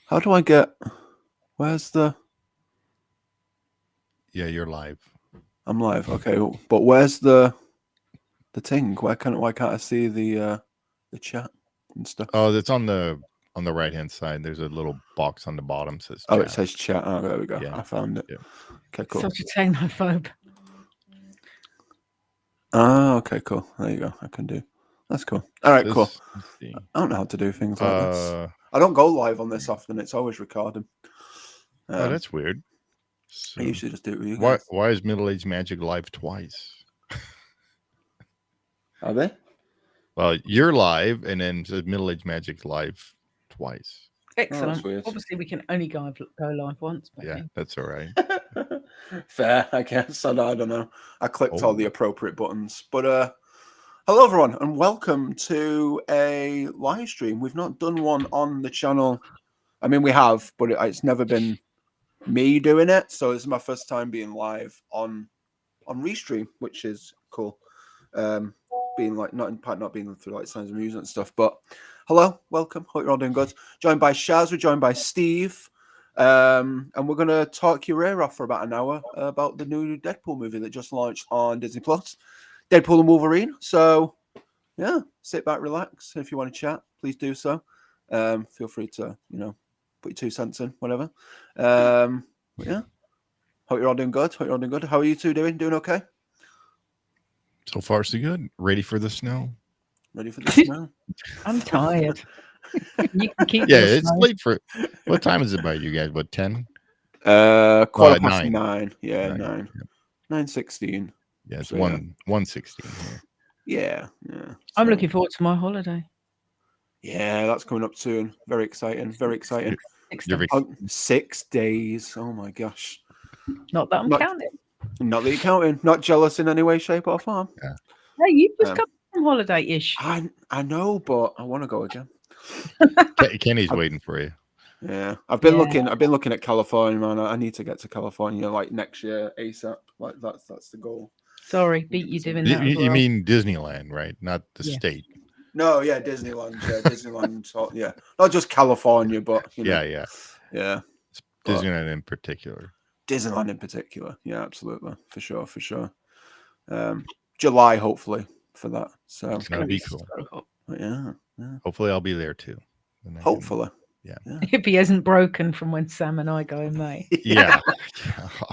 How do I get? Where's the? Yeah, you're live. I'm live. Okay, but where's the thing? Why can't I see the chat and stuff? Oh, that's on the right hand side. There's a little box on the bottom says Oh, it chat. says chat. Oh, there we go. Yeah, I found it. yeah. Okay, cool. Such a technophobe. Oh, okay, cool. There you go. I can do. That's cool. All right, cool. Let's see. I don't know how to do things like this. Uh, I don't go live on this often. It's always recording. oh, that's weird. I So usually just do it with you why guys. why is Middle Age Magic live twice? Are they? Well, you're live, and then it says Middle Age Magic live twice. Excellent. weird. Obviously, we can only go live once. But Yeah, that's all right. Fair, I guess. I don't know. I clicked Oh. all the appropriate buttons. But hello everyone, and welcome to a live stream. We've not done one on the channel. I mean, we have, but it's never been me doing it. So this is my first time being live on Restream, which is cool. Being like not being through like Signs of Music and stuff. But hello, welcome. Hope you're all doing good. Joined by Shaz, we're joined by Steve. And we're going to talk your ear off for about an hour about the new Deadpool movie that just launched on Disney Plus, Deadpool and Wolverine. So, yeah, sit back, relax. If you want to chat, please do so. Feel free to, put your 2 cents in, whatever. But yeah, hope you're all doing good. How are you two doing? Doing okay? So far, so good. Ready for the snow? Ready for the snow? I'm tired. You can keep Yeah, your it's snow. late for. What time is it by you guys? What 10? Quarter past 9. 9. Yeah, 9. 9. 9:16. Yeah, it's So, yeah. 1:16 here. Yeah. I'm So, looking forward to my holiday. Yeah, that's coming up soon. Very exciting. Very exciting. You're 6 days. Oh my gosh. Not that I'm Not- counting. Not that you're counting. Not jealous in any way, shape, or form. Hey, you just Um, come from holiday-ish. I know, but I want to go again. Kenny's waiting for you. Yeah, I've been Yeah. looking at California, man. I need to get to California like next year ASAP. Like that's the goal. Sorry, beat you doing You, that as you well. mean Disneyland, right? Not the Yeah. state. No, yeah, Disneyland. Yeah, Disneyland. So, yeah, not just California, but Yeah. yeah. But Disneyland in particular. Disneyland in particular. Yeah, absolutely, for sure. July, hopefully, for that. So It's gonna That'd be be cool. so hot. yeah. Hopefully, I'll be there too. Then I can- Hopefully. Yeah. If he hasn't broken from when Sam and I go in May. Yeah.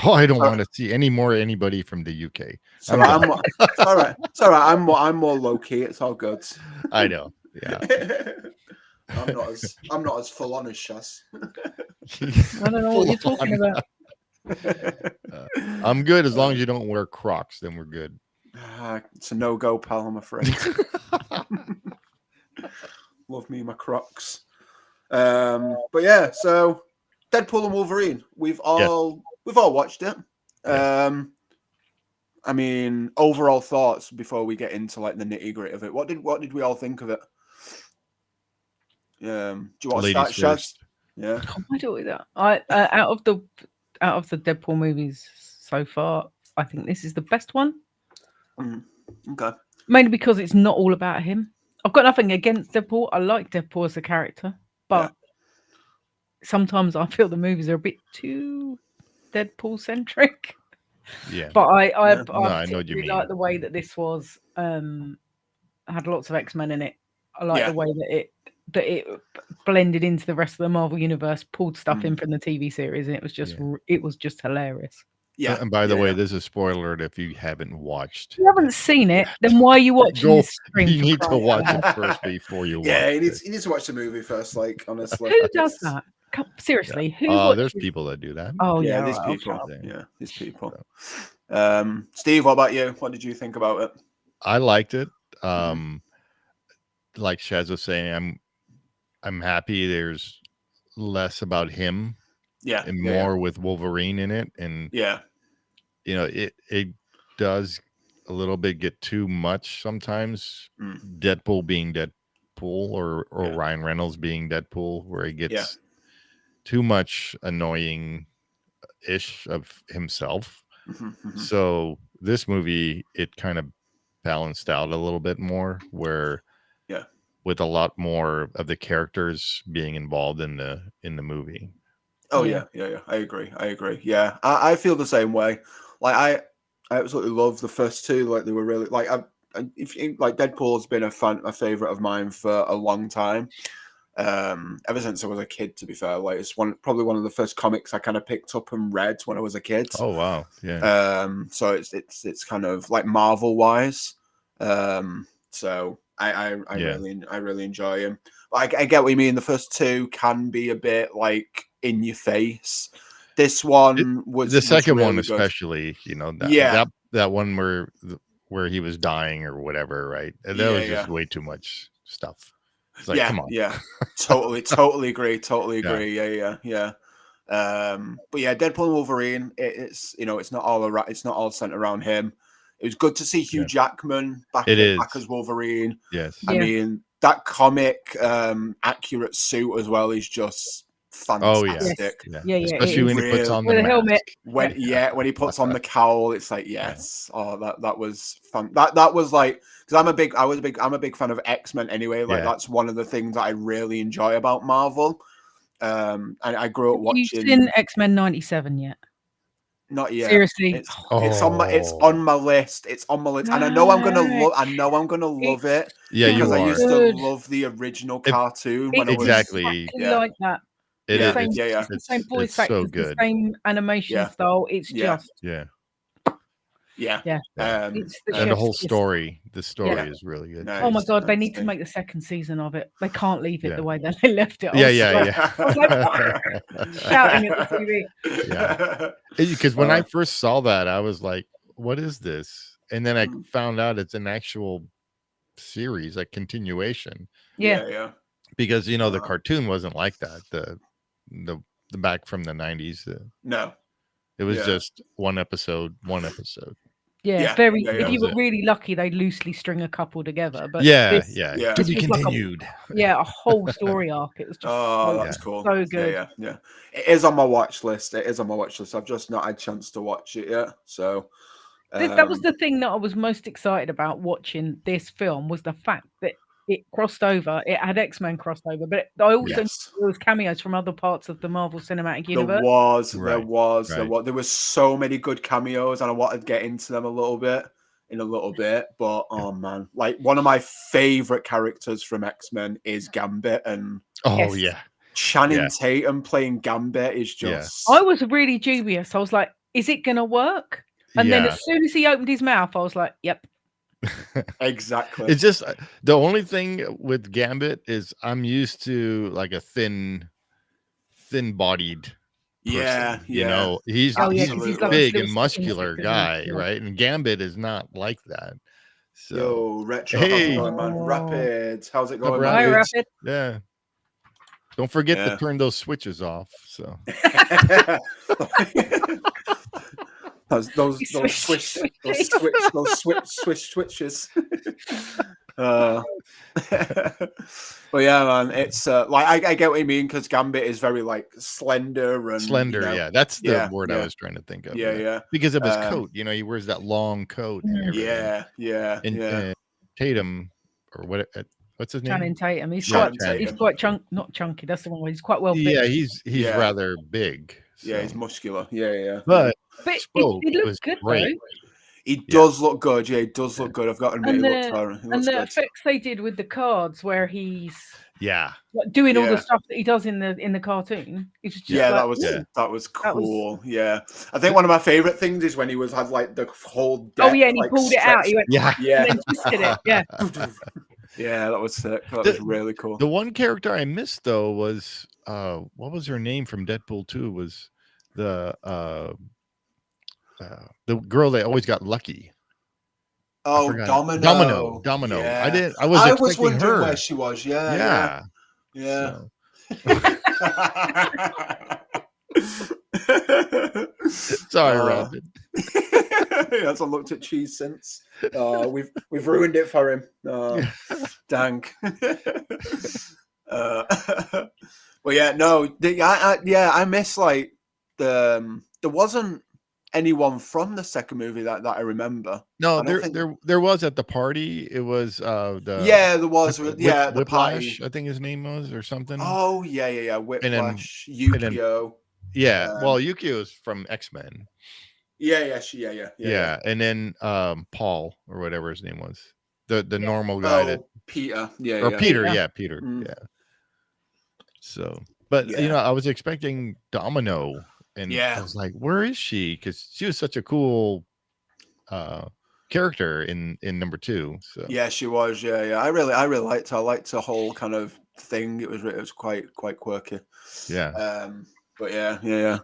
Oh, I don't want to see anybody from the UK. So it's all right. It's all right. I'm more low key. It's all good. I know. Yeah. I'm not as full on as Shaz. I don't know what you're talking about. I'm good as long as you don't wear Crocs. Then we're good. It's a no-go, pal, I'm afraid. Love me my Crocs. But yeah, so Deadpool and Wolverine. We've all watched it. Yes. I mean, overall thoughts before we get into like the nitty-gritty of it. What did we all think of it? Do you want to start, Ladies Shaz? first. Yeah. I do with that. Out of the Deadpool movies so far, I think this is the best one. Okay. Mainly because it's not all about him. I've got nothing against Deadpool. I like Deadpool as a character, but sometimes I feel the movies are a bit too Deadpool centric. Yeah. But I I know what you particularly mean. like the way that this was had lots of X-Men in it. I like the way that it blended into the rest of the Marvel universe, pulled stuff in from the TV series, and it was just hilarious. Yeah. And by the way, this is a spoiler if you haven't watched. If you haven't seen it, then why are you watching this stream? You for need to crying watch out it loud? first before you watch Yeah, you it. need to watch the movie first. Like honestly, Who does that? Seriously, who? There's watches- people that do that. Oh yeah, yeah, these right, people. okay. Yeah, these people. Steve, what about you? What did you think about it? I liked it. Like Shaz was saying, I'm happy there's less about him and more with Wolverine in it. And it does a little bit get too much sometimes. Deadpool being Deadpool or Ryan Reynolds being Deadpool, where he gets too much annoying ish of himself. So this movie, it kind of balanced out a little bit more, where with a lot more of the characters being involved in the movie. Oh yeah. I agree. Yeah, I feel the same way. Like I absolutely love the first two. Like they were really like like Deadpool's been a favorite of mine for a long time. Ever since I was a kid, to be fair. Like it's probably one of the first comics I kind of picked up and read when I was a kid. Oh wow, yeah. So it's kind of like Marvel wise. So I really enjoy him. But I get what you mean. The first two can be a bit like in your face. This one was the second really one, good. especially. You know, that one where he was dying or whatever, right? That was just way too much stuff. It's like, come on. Yeah, totally agree. Yeah. But yeah, Deadpool and Wolverine. It's it's not all centered around him. It was good to see Hugh Jackman back as Wolverine. Yes, I mean that comic accurate suit as well is just fantastic. Yeah. Especially when he puts on the helmet. When he puts on the cowl, it's like yes. Oh, that was fun. That was like because I'm a big fan of X-Men anyway. Like that's one of the things that I really enjoy about Marvel. And I grew up watching. Have you seen X-Men '97 yet? Not yet. Seriously, it's on my list. It's on my list, and I know I'm gonna love it. Yeah, because you I are. used to love the original cartoon when I was exactly like that. It's the same voice actors, so good. the same animation style. It's just yeah. It's and the whole story. The story is really good. Oh my god, they need to make the second season of it. They can't leave it the way that they left it. I was like, shouting at the TV. Yeah, because when I first saw that, I was like, "What is this?" And then I found out it's an actual series, a continuation. Yeah. Because the cartoon wasn't like that. The back from the 90s. No. It was just one episode. Yeah, very. If you were really lucky, they'd loosely string a couple together. But to be continued. A whole story arc. It was just that's cool. So good. Yeah. It is on my watch list. I've just not had a chance to watch it yet. So that was the thing that I was most excited about watching this film was the fact that it crossed over. It had X-Men crossover, but I also knew there was cameos from other parts of the Marvel Cinematic Universe. There was so many good cameos, and I wanted to get into them in a little bit. But oh man, like one of my favorite characters from X-Men is Gambit, and Channing Tatum playing Gambit is just. I was really dubious. I was like, "Is it gonna work?" And then as soon as he opened his mouth, I was like, "Yep." Exactly. It's just the only thing with Gambit is I'm used to like a thin-bodied person. He's a big and muscular guy, right? And Gambit is not like that. So yo, Retro, how's it going, man? Rapids, how's it going, man? Hi, Rapid. Yeah. Don't forget to turn those switches off. So those switches. But yeah, man, it's like I get what you mean because Gambit is very like slender and that's the word I was trying to think of. Because of his coat, he wears that long coat. And and Tatum or what's his name? Channing Tatum. He's quite not chunky. That's the one way. He's quite well fit. Yeah, he's rather big. So. Yeah, he's muscular. Yeah. But he looks good great. though. He does look good. Yeah, he does look good. I've got to admit, and the effects they did with the cards, where he's doing all the stuff that he does in the cartoon. It's just that was cool. I think one of my favorite things is when he had like the whole deck, and he pulled it out. He went and then twisted it. Yeah, that was sick. That was really cool. The one character I missed though was what was her name from Deadpool 2? Was the girl that always got lucky. Oh, Domino. Yeah. I was wondering her. Where she was. Yeah. Sorry, Robin. He hasn't looked at cheese since. We've ruined it for him. Dang. Well, I miss like there wasn't anyone from the second movie that I remember. No, I don't think there was at the party. It was there was the Whiplash, party. I think his name was, or something. Oh yeah. Whiplash, Yukio. Well, Yukio is from X-Men. Yeah. And then Paul or whatever his name was, the normal guy that Peter. Peter. Mm. Yeah. So, but I was expecting Domino, and I was like, where is she? Because she was such a cool character in number 2. So yeah, she was. Yeah. I really liked her. I liked her whole kind of thing. It was quite quirky. Yeah. But yeah.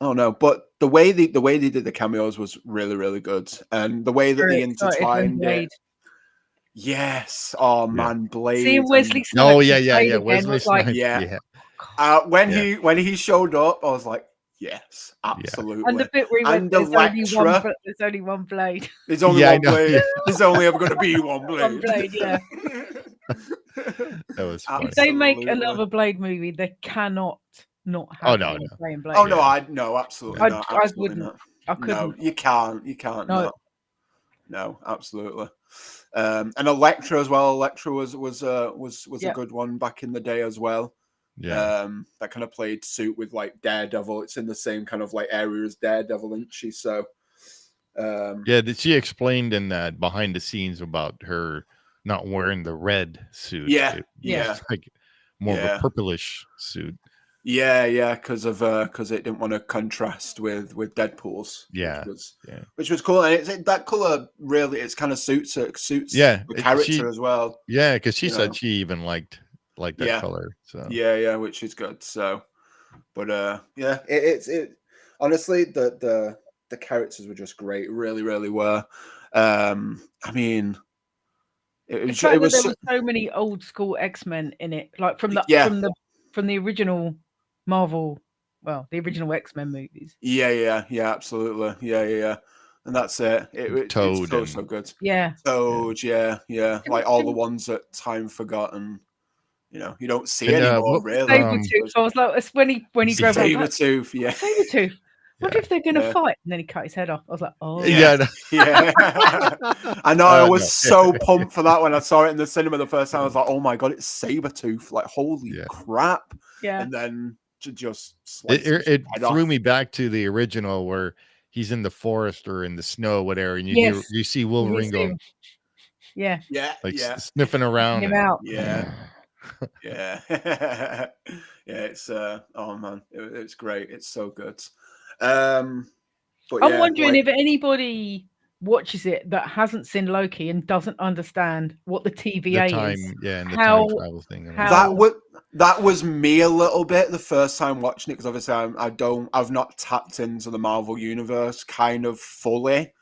Oh no, but the way they did the cameos was really good, and the way that they intertwined it. Yes. Oh man, Blade. Seeing Wesley Snipes. Oh yeah. Wesley Snipes. When he showed up, I was like, yes, absolutely. And the bit where he went, there's only one blade. There's only one blade. Yeah. There's only ever going to be one blade. One blade, yeah. That was funny. If they make another Blade movie, they cannot not have no. Blade. Oh no, absolutely not. I wouldn't. I couldn't. No, you can't. No, absolutely. And Elektra as well. Elektra was a good one back in the day as well. Yeah. That kind of played suit with like Daredevil. It's in the same kind of like area as Daredevil, isn't she? So she explained in that behind the scenes about her not wearing the red suit. It was like more of a purplish suit. Yeah, because it didn't want to contrast with Deadpool's. Which was cool, and that color really kind of suits the character as well. Yeah, because she said she even liked that color. So which is good. So, but it honestly the characters were just great, really were. I mean, it was there was so many old school X-Men in it, like from the original Marvel, the original X-Men movies. Yeah, absolutely. Yeah. And that's it. Toad, it's so good. Yeah. Toad, yeah. Like all the ones that time forgotten. You don't see anymore, really. Sabretooth. I was like, when he grabbed Sabretooth, yeah. Sabretooth. What if they're going to fight? And then he cut his head off. I was like, oh. Yeah. I know. I was so pumped for that when I saw it in the cinema the first time. I was like, oh my God, it's Sabretooth. Like, holy crap. Yeah. And then just it threw me back to the original where he's in the forest or in the snow, whatever, and you see Wolverine go, sniffing around him out. Yeah. It's oh man, it's great. It's so good. I'm wondering if anybody watches it that hasn't seen Loki and doesn't understand what the TVA is. And the time travel thing. That was me a little bit the first time watching it, because obviously I've not tapped into the Marvel universe kind of fully.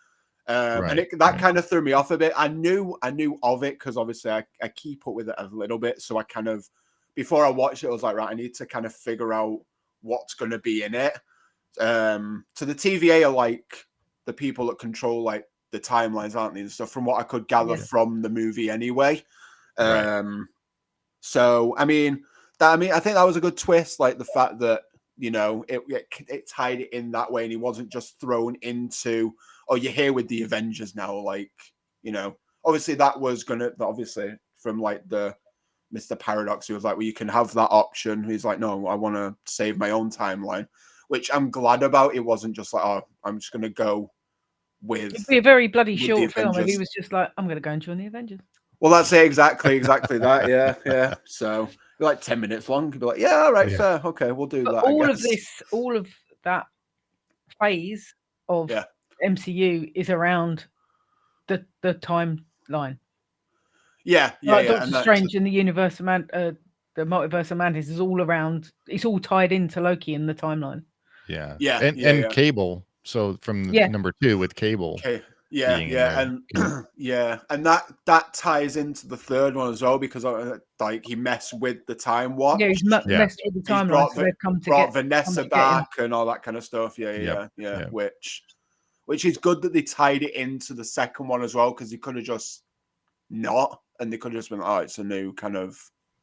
And that kind of threw me off a bit. I knew of it because obviously I keep up with it a little bit. So I kind of, before I watched it, I was like, right, I need to kind of figure out what's going to be in it. So the TVA are like the people that control like the timelines, aren't they? And stuff, from what I could gather from the movie anyway. So I mean, I think that was a good twist, like the fact that it tied it in that way, and he wasn't just thrown into, oh, you're here with the Avengers now, like, obviously that was obviously from like the Mr. Paradox, he was like, well, you can have that option. He's like, no, I want to save my own timeline, which I'm glad about. It wasn't just like, oh, I'm just going to go with. It'd be a very bloody short film if he was just like, I'm going to go and join the Avengers. Well, that's it, exactly that. Yeah. So like 10 minutes long, could be like, yeah, all right, fair, okay, we'll do that. All of that phase of MCU is around the timeline. Doctor Strange in the universe, the multiverse of Madness is all around. It's all tied into Loki in the timeline. And Cable. So from number 2 with Cable. And that ties into the third one as well, because like he messed with the time watch. He's messed with the timeline. So they've brought Vanessa back and all that kind of stuff. Which is good that they tied it into the second one as well, because they could have just not, and they could have just been, oh, it's a new kind of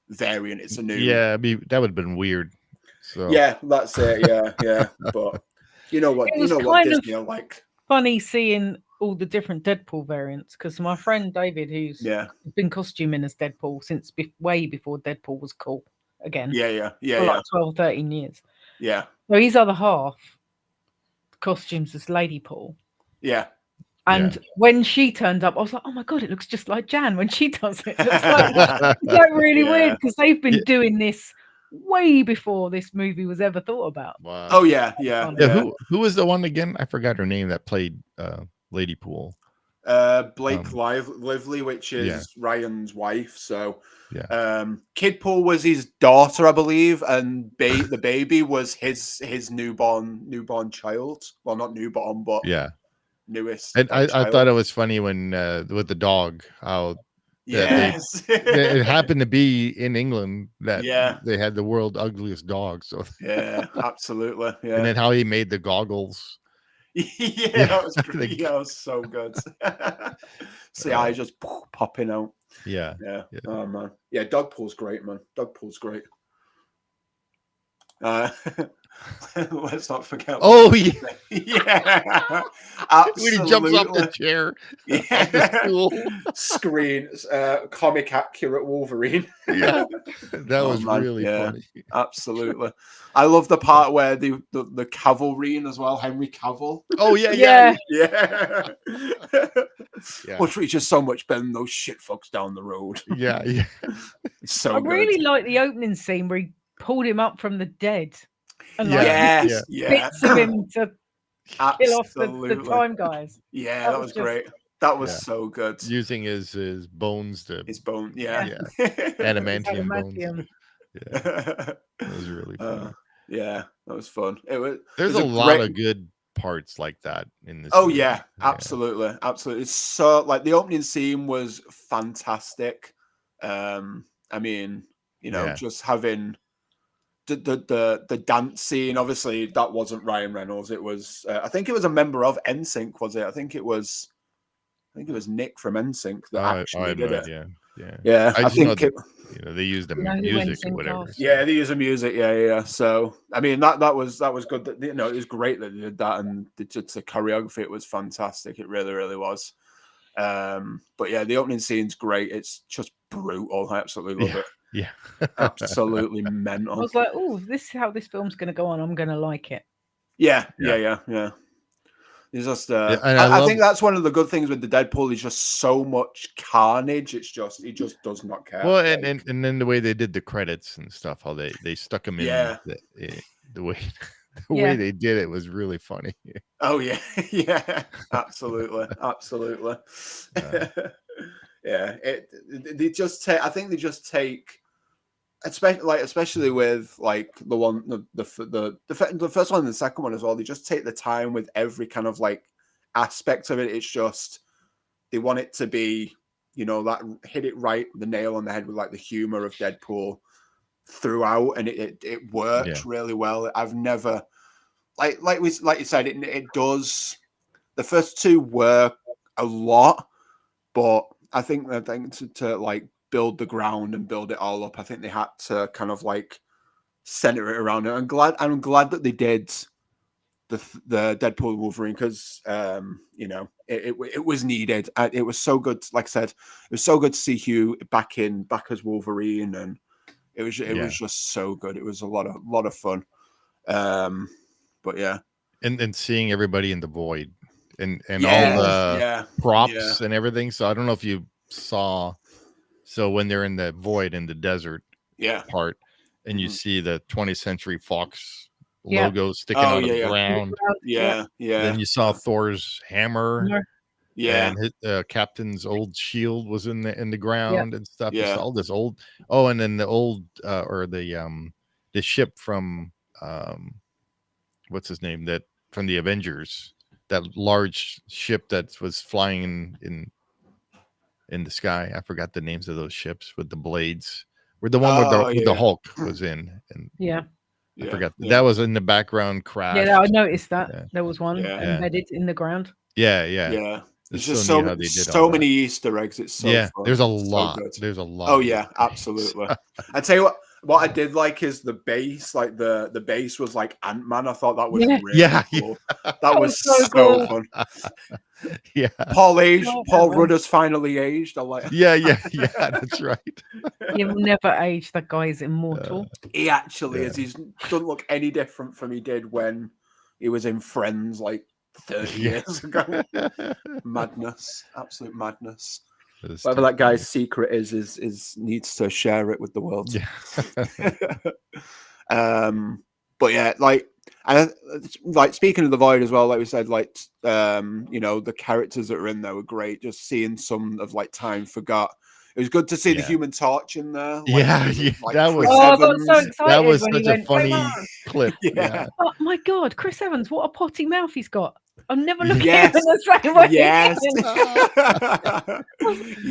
variant. It's a new. That would have been weird. So that's it. But You know what Disney are like. Funny seeing all the different Deadpool variants, because my friend David, who's been costuming as Deadpool since way before Deadpool was cool again. For like 12, 13 years. Yeah. So his other half costumes as Lady Paul. Yeah. And when she turned up, I was like, "Oh my god, it looks just like Jan when she does it." It's like really weird, because they've been doing this way before this movie was ever thought about. Wow. Oh yeah. Who was the one again? I forgot her name that played Lady Pool. Blake Lively, which is Ryan's wife. So yeah. Kid Pool was his daughter, I believe, and the baby was his newborn child. Well, not newborn, but newest. And I thought it was funny when with the dog, how it happened to be in England that they had the world's ugliest dog. So absolutely. Yeah. And then how he made the goggles. That was great. That was so good. See, eyes just popping out. Yeah. Oh man. Yeah, Dogpool's great, man. Dogpool's great. Let's not forget. Oh yeah, absolutely. When he jumps off the chair. Screens, comic accurate Wolverine. That was really funny. Absolutely. I love the part where the cavalry as well, Henry Cavill. Oh yeah. Which reaches so much better than those shit fucks down the road. Yeah. So I really like the opening scene where he pulled him up from the dead. And bits of him to kill off the time guys. Yeah, that was great. That was so good. Using his bones to adamantium bones. That was really fun. That was fun. There's a lot of good parts like that in this. Oh movie. Absolutely. It's so like the opening scene was fantastic. I mean, just having the dance scene, obviously that wasn't Ryan Reynolds. It was I think it was a member of NSYNC, was it? I think it was Nick from NSYNC that actually did it. Yeah. I think they used the music or whatever. Yeah, they used the music. Yeah. So I mean that was good. That it was great that they did that, and the choreography, it was fantastic. It really, really was. But yeah, the opening scene's great. It's just brutal. I absolutely love it. Yeah. Absolutely mental. I was like, "Oh, this is how this film's going to go on. I'm going to like it." Yeah. It's just, I think that's one of the good things with the Deadpool. Is just so much carnage. He just does not care. Well, and then the way they did the credits and stuff, how they stuck him in the way they did it was really funny. Oh yeah, absolutely. They just take. I think they just take. Especially with like the one, the first one and the second one as well. They just take the time with every kind of like aspect of it. It's just they want it to be, that hit it right, the nail on the head with like the humor of Deadpool throughout, and it works really well. I've never like you said, it does. The first two work a lot, but I think to like build the ground and build it all up, I think they had to kind of like center it around it. I'm glad that they did the Deadpool Wolverine, because it was needed. It was so good. Like I said, it was so good to see Hugh back as Wolverine, and it was just so good. It was a lot of fun. But yeah, and seeing everybody in the void and all the props and everything. So I don't know if you saw. So when they're in the void in the desert part, and you see the 20th Century Fox logo sticking out of the ground. Then you saw Thor's hammer. Yeah. And his, Captain's old shield was in the ground and stuff. You saw all this old. Oh, and then the old or the ship from what's his name, that from the Avengers, that large ship that was flying in the sky. I forgot the names of those ships with the blades. Where the one where the Hulk was in. And I forgot. That was in the background crash. Yeah, I noticed that. There was one embedded in the ground. Yeah. There's just so many Easter eggs. It's so fun. There's a lot. There's a lot. Oh yeah, absolutely. I tell you what, What I did like is the bass. Like the bass was like Ant-Man. I thought that was Yeah. really cool. That was so good. fun. Yeah. Paul Rudder's finally aged. I like. Yeah. That's right. He will never age. That guy is immortal. He actually is. He doesn't look any different from he did when he was in Friends like 30 years ago. Madness. Absolute madness. Whatever that guy's secret is needs to share it with the world. Yeah. But yeah, like speaking of the Void as well, like we said, like the characters that are in there were great. Just seeing some of like Time Forgot. It was good to see the Human Torch in there. Like, that was. I got so excited. That was when such he a went, funny clip. Yeah. Oh my God, Chris Evans! What a potty mouth he's got. I'm never looking at him in the same way. Yes.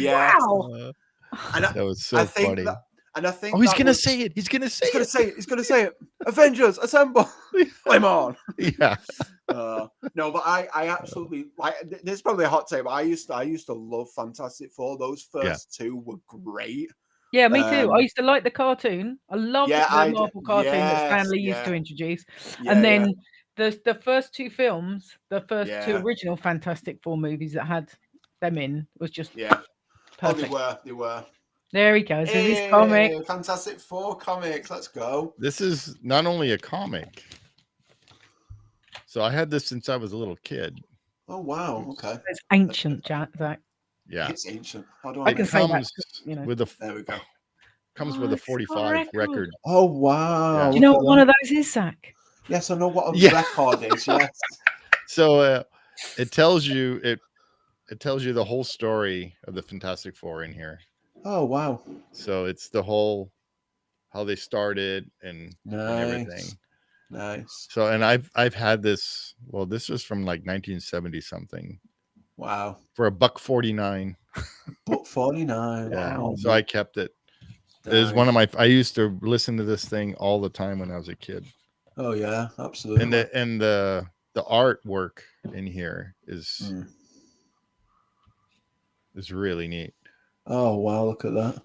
Wow. That was so funny. And I think he's gonna say it. He's gonna say it. Avengers, assemble! I'm on. Yeah. No, but I absolutely like. This is probably a hot take, but I used to love Fantastic Four. Those first two were great. Yeah, me too. I used to like the cartoon. I loved the Marvel cartoon that Stan Lee used to introduce, and then the first two films, the first two original Fantastic Four movies that had them in was just perfect. They were. There he goes. Hey, his comic. Fantastic Four comics. Let's go. This is not only a comic. So I had this since I was a little kid. Oh wow! Okay. It's ancient, Zach. Yeah, it's ancient. How do I can say that? With a there we go. Comes with a 45 record. Oh wow! Do you know what one of those is, Zach? Yes, I know what a record is. Yes. So it tells you the whole story of the Fantastic Four in here. Oh wow! So it's the whole how they started and everything. Nice. So and I've had this. Well, this was from like 1970 something. Wow. For $1.49. $1.49. Yeah. Wow. So I kept it. Nice. It was one of my. I used to listen to this thing all the time when I was a kid. Oh yeah, absolutely. And the artwork in here is really neat. Oh wow! Look at that.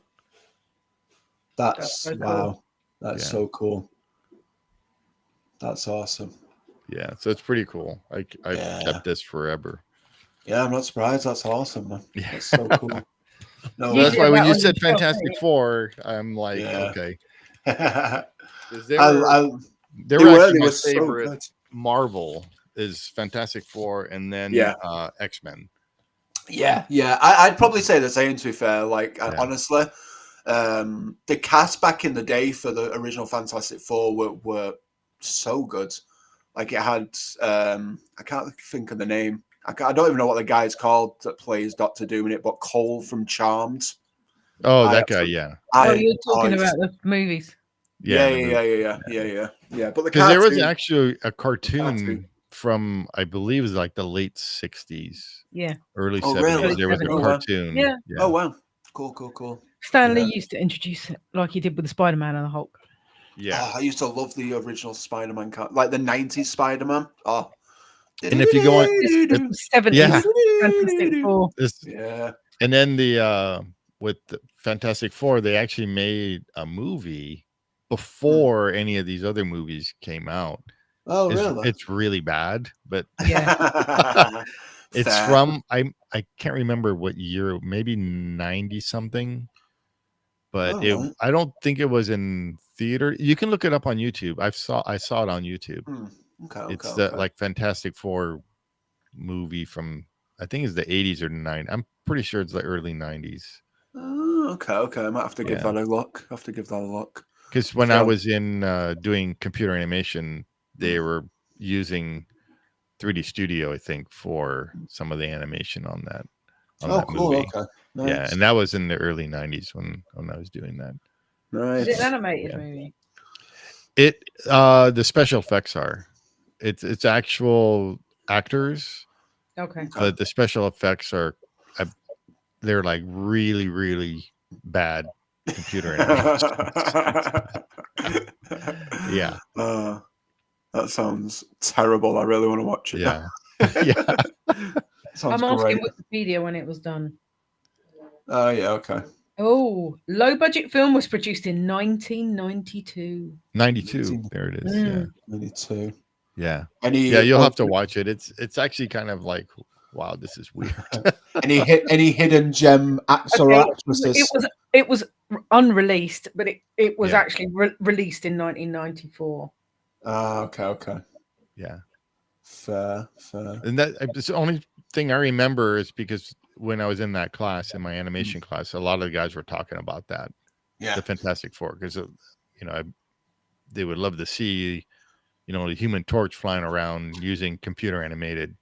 That's so wow. Cool. That's so cool. That's awesome. Yeah, so it's pretty cool. I've kept this forever. Yeah, I'm not surprised. That's awesome, man. Yeah. That's so cool. No, that's why when you said Fantastic Four, I'm like, okay. They were actually my favorite. Marvel is Fantastic Four, and then X-Men. Yeah. I'd probably say the same. To be fair, like honestly, the cast back in the day for the original Fantastic Four were so good. Like it had, I can't think of the name. I don't even know what the guy's called that plays Doctor Doom in it, but Cole from Charmed. Oh, that guy, yeah. You're talking about the movies. Yeah. But because there was actually a cartoon from, I believe, it was like the late 60s. Yeah. Early 70s. Really? There was a cartoon. Yeah. Oh, wow. Cool. Stan Lee used to introduce it like he did with the Spider-Man and the Hulk. Yeah. I used to love the original Spider-Man, like the 90s Spider-Man. Oh. And if you go on 70s, Fantastic Four. And then with the Fantastic Four, they actually made a movie before any of these other movies came out. Oh, really? It's really bad, but it's from I can't remember what year, maybe 90 something. But I don't think it was in theater. You can look it up on YouTube. I saw it on YouTube. It's the like Fantastic Four movie from, I think it's the 80s or 90s. I'm pretty sure it's the early 90s. Oh, okay. I might have to give that a look. Because when I was in doing computer animation, they were using 3D Studio, I think, for some of the animation on that. Cool. Movie. Okay. Nice. Yeah, and that was in the early 90s when I was doing that. Right. Is it an animated movie? The special effects are. It's actual actors. Okay. But the special effects are, they're like really, really bad computer animation. Yeah. That sounds terrible. I really want to watch it. Yeah. I'm asking Wikipedia when it was done. Oh, yeah, okay. Oh, low budget film was produced in 1992. 92. There it is. Yeah. 92. Yeah. Any, Yeah, you'll have to watch it. It's actually kind of like, wow, this is weird. any hidden gem actor or actresses? It was unreleased, but it was actually released in 1994. Okay. Yeah. Fair. And that's the only thing I remember is because when I was in that class, in my animation class, a lot of the guys were talking about that. Yeah. The Fantastic Four, because they would love to see, the Human Torch flying around using computer animated.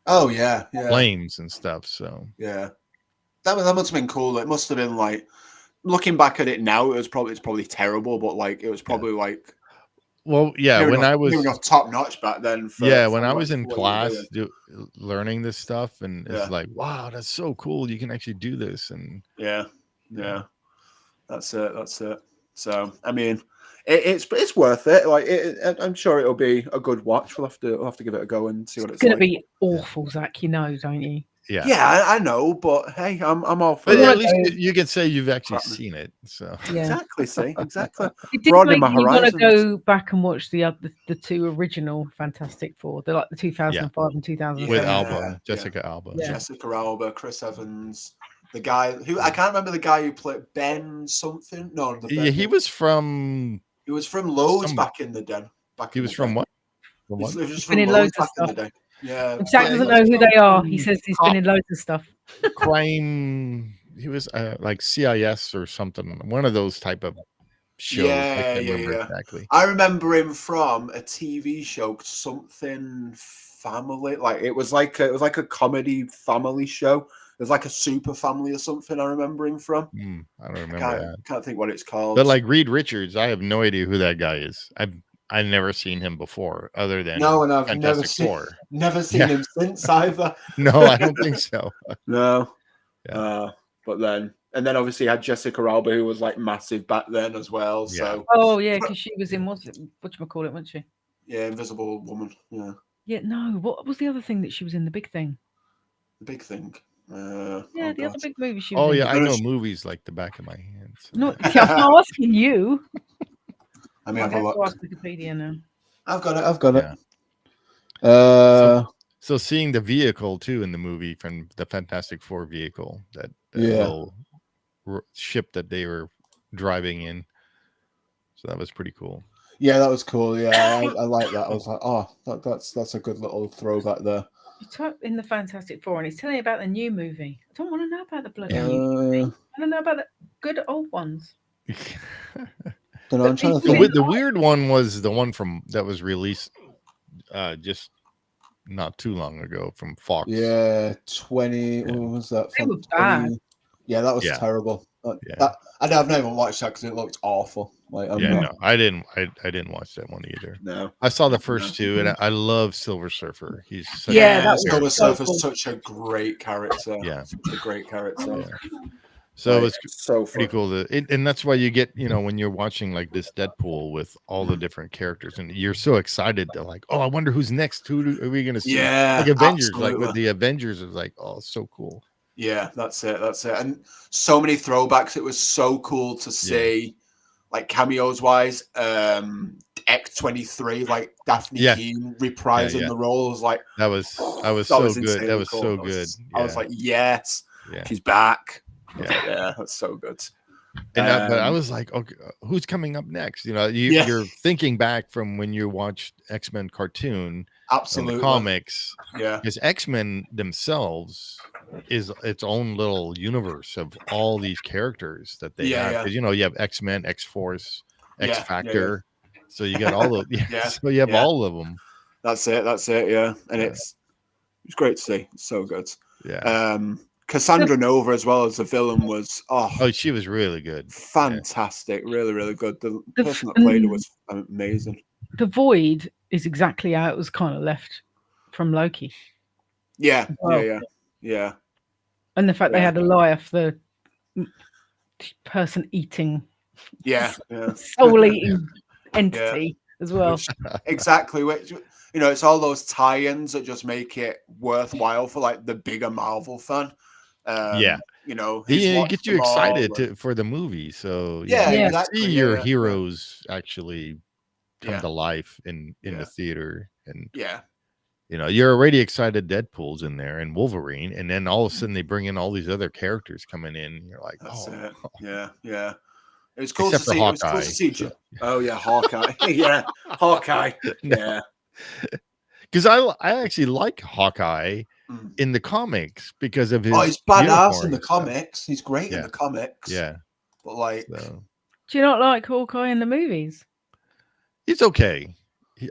Oh yeah. Flames and stuff. So yeah, that must have been cool. It must have been like, looking back at it now, it's probably terrible, but like it was probably like. Well, yeah, when I was top notch back then. When I was in class learning this stuff, and it's like, wow, that's so cool. You can actually do this, and yeah, that's it. So I mean, it's worth it. Like I'm sure it'll be a good watch. We'll have to give it a go and see what it's gonna like. be awful, Zach. You know, don't you? Yeah, I know, but hey, I'm all for it. But at least you can say you've actually seen it. So exactly. It did make me want to go back and watch the two original Fantastic Four, the 2005 and 2007 with Alba, Jessica Alba, Jessica Alba, Chris Evans, the guy who I can't remember the guy who played Ben something. No, he was from Loads back in the day. He was from what? He was from Loads back in the day. Yeah, Zach doesn't know who they are. He says he's been in loads of stuff. Crime. He was like CIS or something. One of those type of shows. Yeah. Exactly. I remember him from a TV show, something family. Like it was like a comedy family show. It was like a Super Family or something. I remember him from. I don't remember that. Can't think what it's called. But like Reed Richards, I have no idea who that guy is. I've never seen him before, other than and I've never seen him since either. No, I don't think so. No. Yeah. But then obviously you had Jessica Alba, who was like massive back then as well. Yeah. So because she was in whatchamacallit, wasn't she? Yeah, Invisible Woman. Yeah. Yeah. No. What was the other thing that she was in? The Big Thing. The Big Thing. The other big movie she was in. Oh yeah, I know movies like the back of my hand. So. No, I'm not asking you. I mean, I've ask Wikipedia now. I've got it. So seeing the vehicle too in the movie, from the Fantastic Four vehicle, that little ship that they were driving in, so that was pretty cool. Yeah, that was cool. Yeah, I like that. I was like, oh, that's a good little throwback there. You type in the Fantastic Four, and it's telling you about the new movie. I don't want to know about the bloody new movie. I don't know about the good old ones. I'm trying to think. The weird one was the one that was released just not too long ago from Fox. Yeah, 20. What was that? It was bad. Yeah, that was terrible. I've not even watched that because it looked awful. Like, no, I didn't watch that one either. No, I saw the first two, and I love Silver Surfer. He's such Silver Surfer's such a great character. Yeah, such a great character. Yeah. So it was so pretty cool and that's why you get, when you're watching like this Deadpool with all the different characters, and you're so excited to like, oh, I wonder who's next. Who are we going to see? Yeah, like Avengers, absolutely. like with the Avengers, is like, oh, so cool. Yeah, that's it. And so many throwbacks. It was so cool to see, like cameos wise. X-23, like Daphne Keane reprising the roles. Like that was so good. That was so good. I was like, yes, she's back. Yeah, that's so good. And but I was like, okay, who's coming up next? You're thinking back from when you watched X-Men cartoon, absolutely, the comics, because X-Men themselves is its own little universe of all these characters that they have. Because you have X-Men, X-Force, X-Factor, so you got all of so you have all of them. That's it. Yeah, and it's great to see. It's so good. Yeah. Cassandra Nova as well as the villain was she was really good, fantastic, really, really good. The person that played her was amazing. The Void is exactly how it was kind of left from Loki. Yeah. And the fact they had a life, the person eating, soul eating entity as well. Exactly. Which it's all those tie-ins that just make it worthwhile for like the bigger Marvel fan. you know, who's It watched gets you them all, excited for the movie. So yeah, you exactly. see your heroes actually come to life in the theater, and you know, you're already excited Deadpool's in there and Wolverine, and then all of a sudden they bring in all these other characters coming in, and you're like, That's oh, it. Yeah. It was cool except to for see. Hawkeye. It was cool to see. So. Oh yeah, Hawkeye. Yeah, Hawkeye. No. Yeah. Because I actually like Hawkeye in the comics because of his. Oh, he's badass in the comics. He's great in the comics. Yeah, but like, do you not like Hawkeye in the movies? He's okay.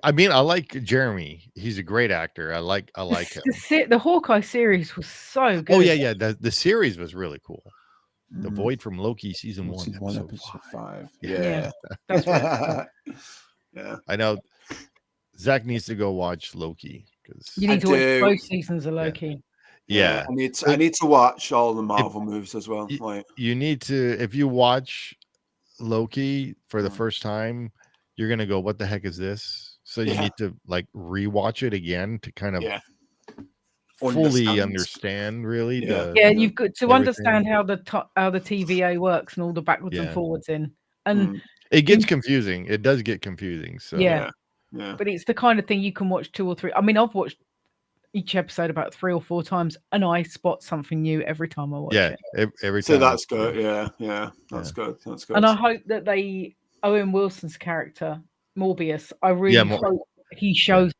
I mean, I like Jeremy. He's a great actor. I like him. The Hawkeye series was so good. Oh yeah. The series was really cool. The Void from Loki season 1, episode 5. Yeah. That's right. Yeah. I know. Zach needs to go watch Loki because you need to watch both seasons of Loki. Yeah. I need to watch all the Marvel movies as well. Like, you need to, if you watch Loki for the first time, you're gonna go, "What the heck is this?" So you need to like rewatch it again to kind of fully understand really. You've got to understand how the TVA works and all the backwards and forwards and it gets confusing. It does get confusing. So yeah. But it's the kind of thing you can watch 2 or 3. I mean, I've watched each episode about 3 or 4 times, and I spot something new every time I watch it. Every time. So that's good. Yeah. That's good. That's good. And I hope that Owen Wilson's character Morbius, I really hope he shows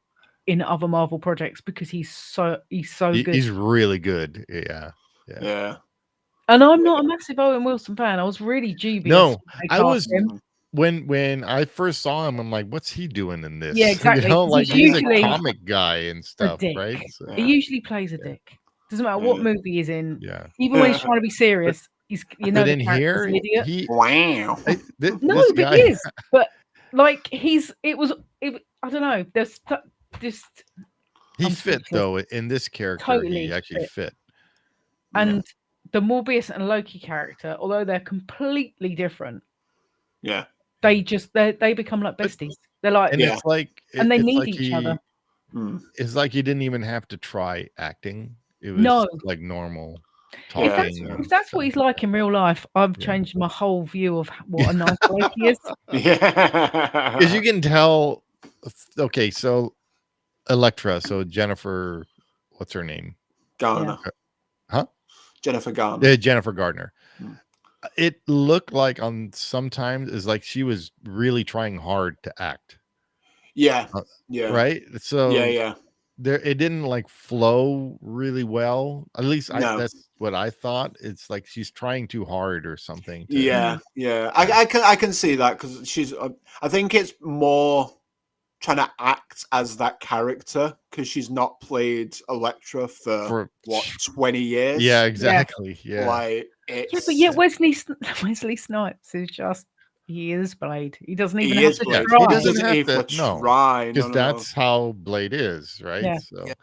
in other Marvel projects because he's so good. He's really good. Yeah. And I'm not a massive Owen Wilson fan. I was really dubious. No, I was when I first saw him. I'm like, what's he doing in this? Yeah, exactly. You know, like he's a comic guy and stuff, right? So, he usually plays a dick. Doesn't matter what movie he's in. Yeah. Even when he's trying to be serious, he's but in here, an idiot. Wow. No, but he is. But like I don't know. There's just he fit though in this character. Totally he actually fit. And the Morbius and Loki character, although they're completely different, they become like besties. They're like, and it's like, and they need each other. It's like he didn't even have to try acting. It was like normal talking. If that's what he's like in real life, I've changed my whole view of what a nice Loki is. Yeah, because you can tell. Okay, so Elektra, so Jennifer, what's her name? Garner. Huh? Jennifer Garner. Yeah, Jennifer Gardner. It looked like sometimes is like she was really trying hard to act. Yeah. Right. So yeah. It didn't like flow really well. At least that's what I thought. It's like she's trying too hard or something. Yeah. I can see that because she's. I think it's more trying to act as that character because she's not played Elektra for what 20 years. Yeah, exactly. Yeah. Like Wesley Snipes is just. He is Blade. He doesn't even have to try. He doesn't have to try because that's how Blade is, right? Yeah. So. Yeah.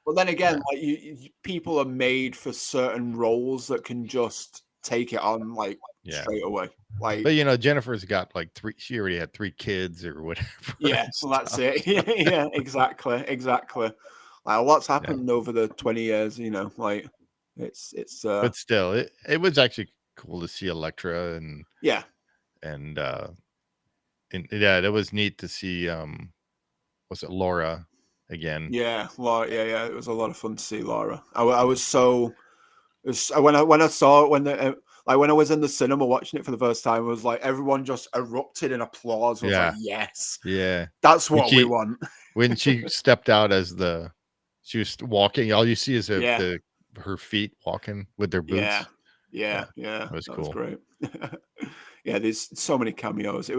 But then again, like people are made for certain roles that can just take it on like straight away. Like, but you know, Jennifer's got like 3. She already had 3 kids or whatever. Yeah, well, that's it. Yeah, exactly. Like a lot's happened over the 20 years. You know, like it's. But still, it was actually cool to see Elektra and And it was neat to see was it Laura again? Yeah, Laura. Yeah. It was a lot of fun to see Laura. I was so when I saw it when I was in the cinema watching it for the first time, it was like everyone just erupted in applause. I was like, yes, that's what we want. When she stepped out as she was walking, all you see is her feet walking with their boots. Yeah. That was cool. Great. Yeah, there's so many cameos. It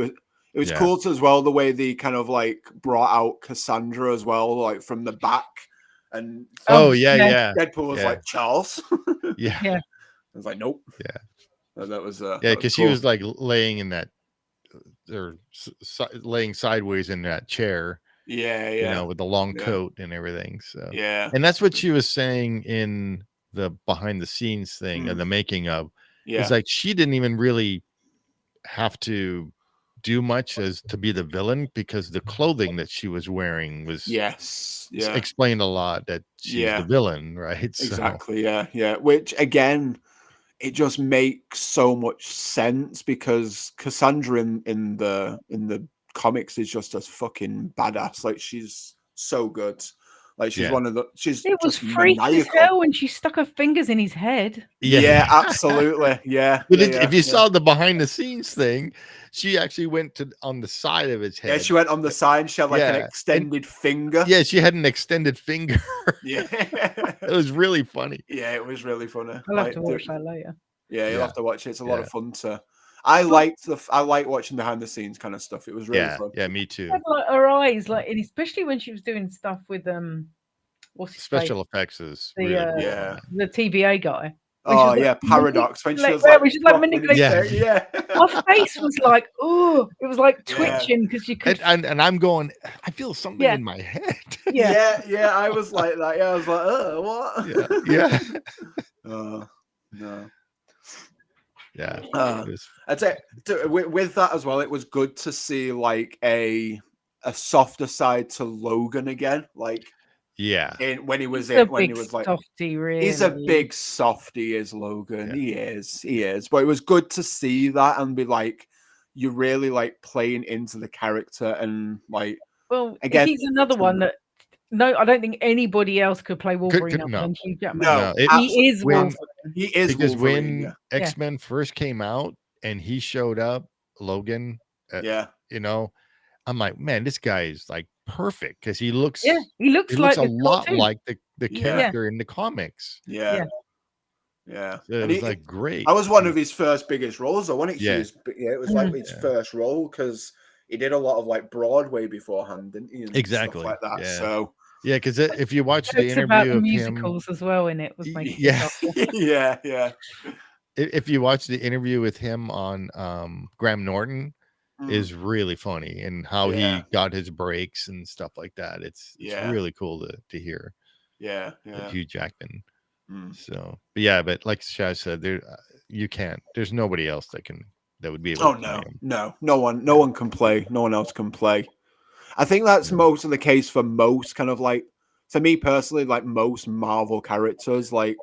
was cool as well the way they kind of like brought out Cassandra as well, like from the back. And Deadpool was like, Charles. Yeah. I was like, nope. Yeah. That was because she was like laying in that or laying sideways in that chair. Yeah. You know, with the long coat and everything. So and that's what she was saying in the behind the scenes thing and the making of. It's like she didn't even really have to do much as to be the villain because the clothing that she was wearing was explained a lot that she's the villain, right? Exactly. Yeah. Which again it just makes so much sense because Cassandra in the comics is just as fucking badass. Like she's so good. Like she's one of the. She's it was just freaky as hell when she stuck her fingers in his head. Yeah, absolutely. Yeah. But if you saw the behind the scenes thing, she actually went on the side of his head. Yeah, she went on the side and she had like an extended finger. Yeah, she had an extended finger. Yeah. It was really funny. Yeah, it was really funny. I'll have to watch that later. Yeah, you'll have to watch it. It's a lot of fun to. I like watching behind the scenes kind of stuff. It was really fun. Yeah, me too. Had, like, her eyes, like, and especially when she was doing stuff with what's his special effects is the really the TVA guy. Oh yeah, Paradox. When she was like manipulating. Yeah. Her face was like, oh, it was like twitching because you could. And I'm going, I feel something in my head. Yeah. I was like that. Yeah, I was like, what? Yeah. No. Yeah. I'd say with that as well, it was good to see like a softer side to Logan again. Like, when he was like softy, really. He's a big softy, is Logan. Yeah. He is. But it was good to see that and be like, you're really like playing into the character and like. Well, again, he's another one that. No, I don't think anybody else could play Wolverine. No, he is Wolverine. He is because Wolverine, when X-Men first came out and he showed up, Logan. I'm like, man, this guy is like perfect because he looks. Yeah, he looks like a lot like the character in the comics. Yeah. It was like great. I was one of his first biggest roles. I wanted to it was like his first role because he did a lot of like Broadway beforehand, didn't he? And exactly stuff like that. Yeah. So because if you watch the interview about of musicals as well in it was making yeah. If you watch the interview with him on Graham Norton, is really funny and how he got his breaks and stuff like that. It's really cool to hear. Yeah. Hugh Jackman. So, but like Shaz said, there's nobody else that would be able to play him. No one can play. No one else can play. I think that's most of the case for most kind of like, for me personally, like most Marvel characters, like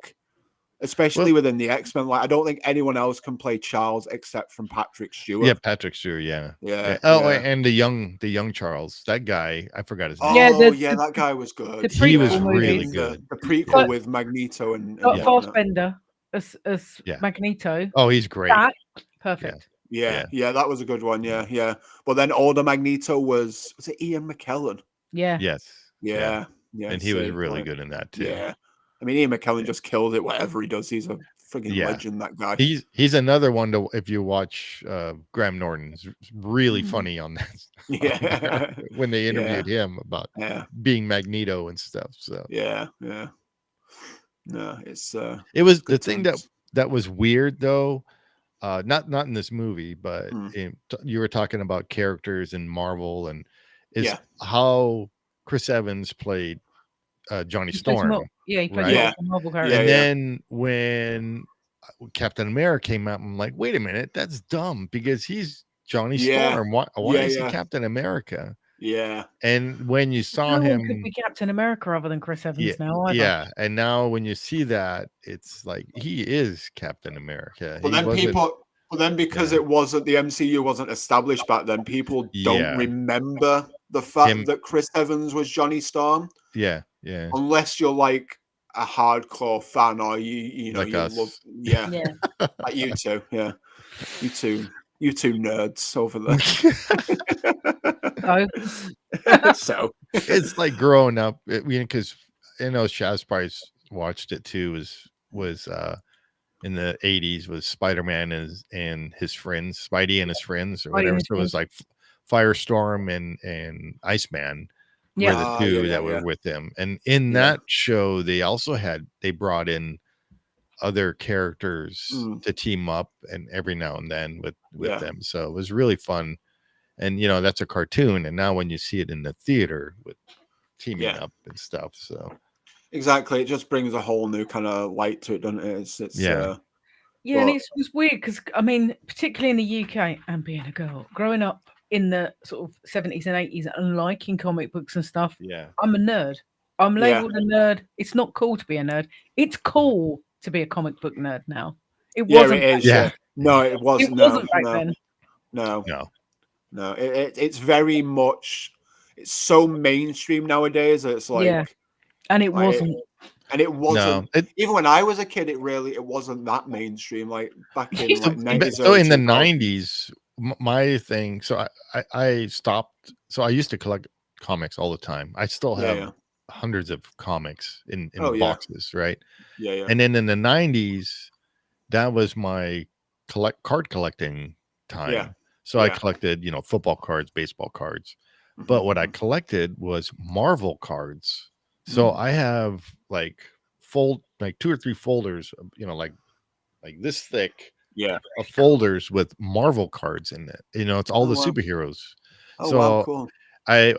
especially within the X-Men, like I don't think anyone else can play Charles except from Patrick Stewart. Yeah, Patrick Stewart. Yeah. And the young Charles, that guy, I forgot his name. That guy was good. He was really good. The prequel with Magneto and Fassbender as Magneto. Oh, he's great. Perfect. Yeah, that was a good one. Yeah. But then older Magneto was it Ian McKellen? Yeah. Yes. Yeah. And he was really good in that too. Yeah. I mean, Ian McKellen just killed it. Whatever he does, he's a freaking legend. That guy. He's another one to, if you watch Graham Norton, it's really funny on that. Yeah. When they interviewed him about being Magneto and stuff. So yeah. No, it's it was the thing that was weird though. Not in this movie, but you were talking about characters in Marvel and how Chris Evans played Johnny Storm. He played Marvel character. And then when Captain America came out, I'm like, wait a minute, that's dumb because he's Johnny Storm. Why is he Captain America? Yeah. And when you saw him, could be Captain America other than Chris Evans now. And now when you see that, it's like he is Captain America. But then because it wasn't, the MCU wasn't established back then, people don't remember the fact that Chris Evans was Johnny Storm. Yeah. Unless you're like a hardcore fan or you like you us. love like you two. Yeah. You two nerds over there. So it's like growing up, because I know Shaz probably watched it too. Was in the 80s was Spider-Man and his friends, Spidey and his friends, or whatever. So it was like Firestorm and Iceman were the two that were with them. And in that show, they brought in other characters to team up and every now and then with them. So it was really fun. And that's a cartoon. And now when you see it in the theater with teaming up and stuff. So exactly. It just brings a whole new kind of light to it, doesn't it? It's and it's weird because I mean, particularly in the UK and being a girl, growing up in the sort of 70s and 80s and liking comic books and stuff. Yeah. I'm a nerd. I'm labeled a nerd. It's not cool to be a nerd. It's cool to be a comic book nerd now. It Yeah, wasn't. it is. Yeah. Yeah. No, it wasn't. It wasn't back No, then. no, No. no. It's very much. It's so mainstream nowadays. It's like, and it like wasn't. and it wasn't. No. Even when I was a kid, it wasn't that mainstream. Like back in like So, 90s, so in the 2000s. 90s, my thing. So I stopped. So I used to collect comics all the time. I still have Yeah. hundreds of comics in Oh, yeah. boxes, right? Yeah. And then in the 90s, that was my card collecting time. Yeah. So I Yeah. collected, football cards, baseball cards. Mhm, But what I mhm. collected was Marvel cards. So I have like 2 or 3 folders, like this thick Yeah. of folders with Marvel cards in it. It's all Oh, the wow. superheroes. Oh, wow, So cool. I,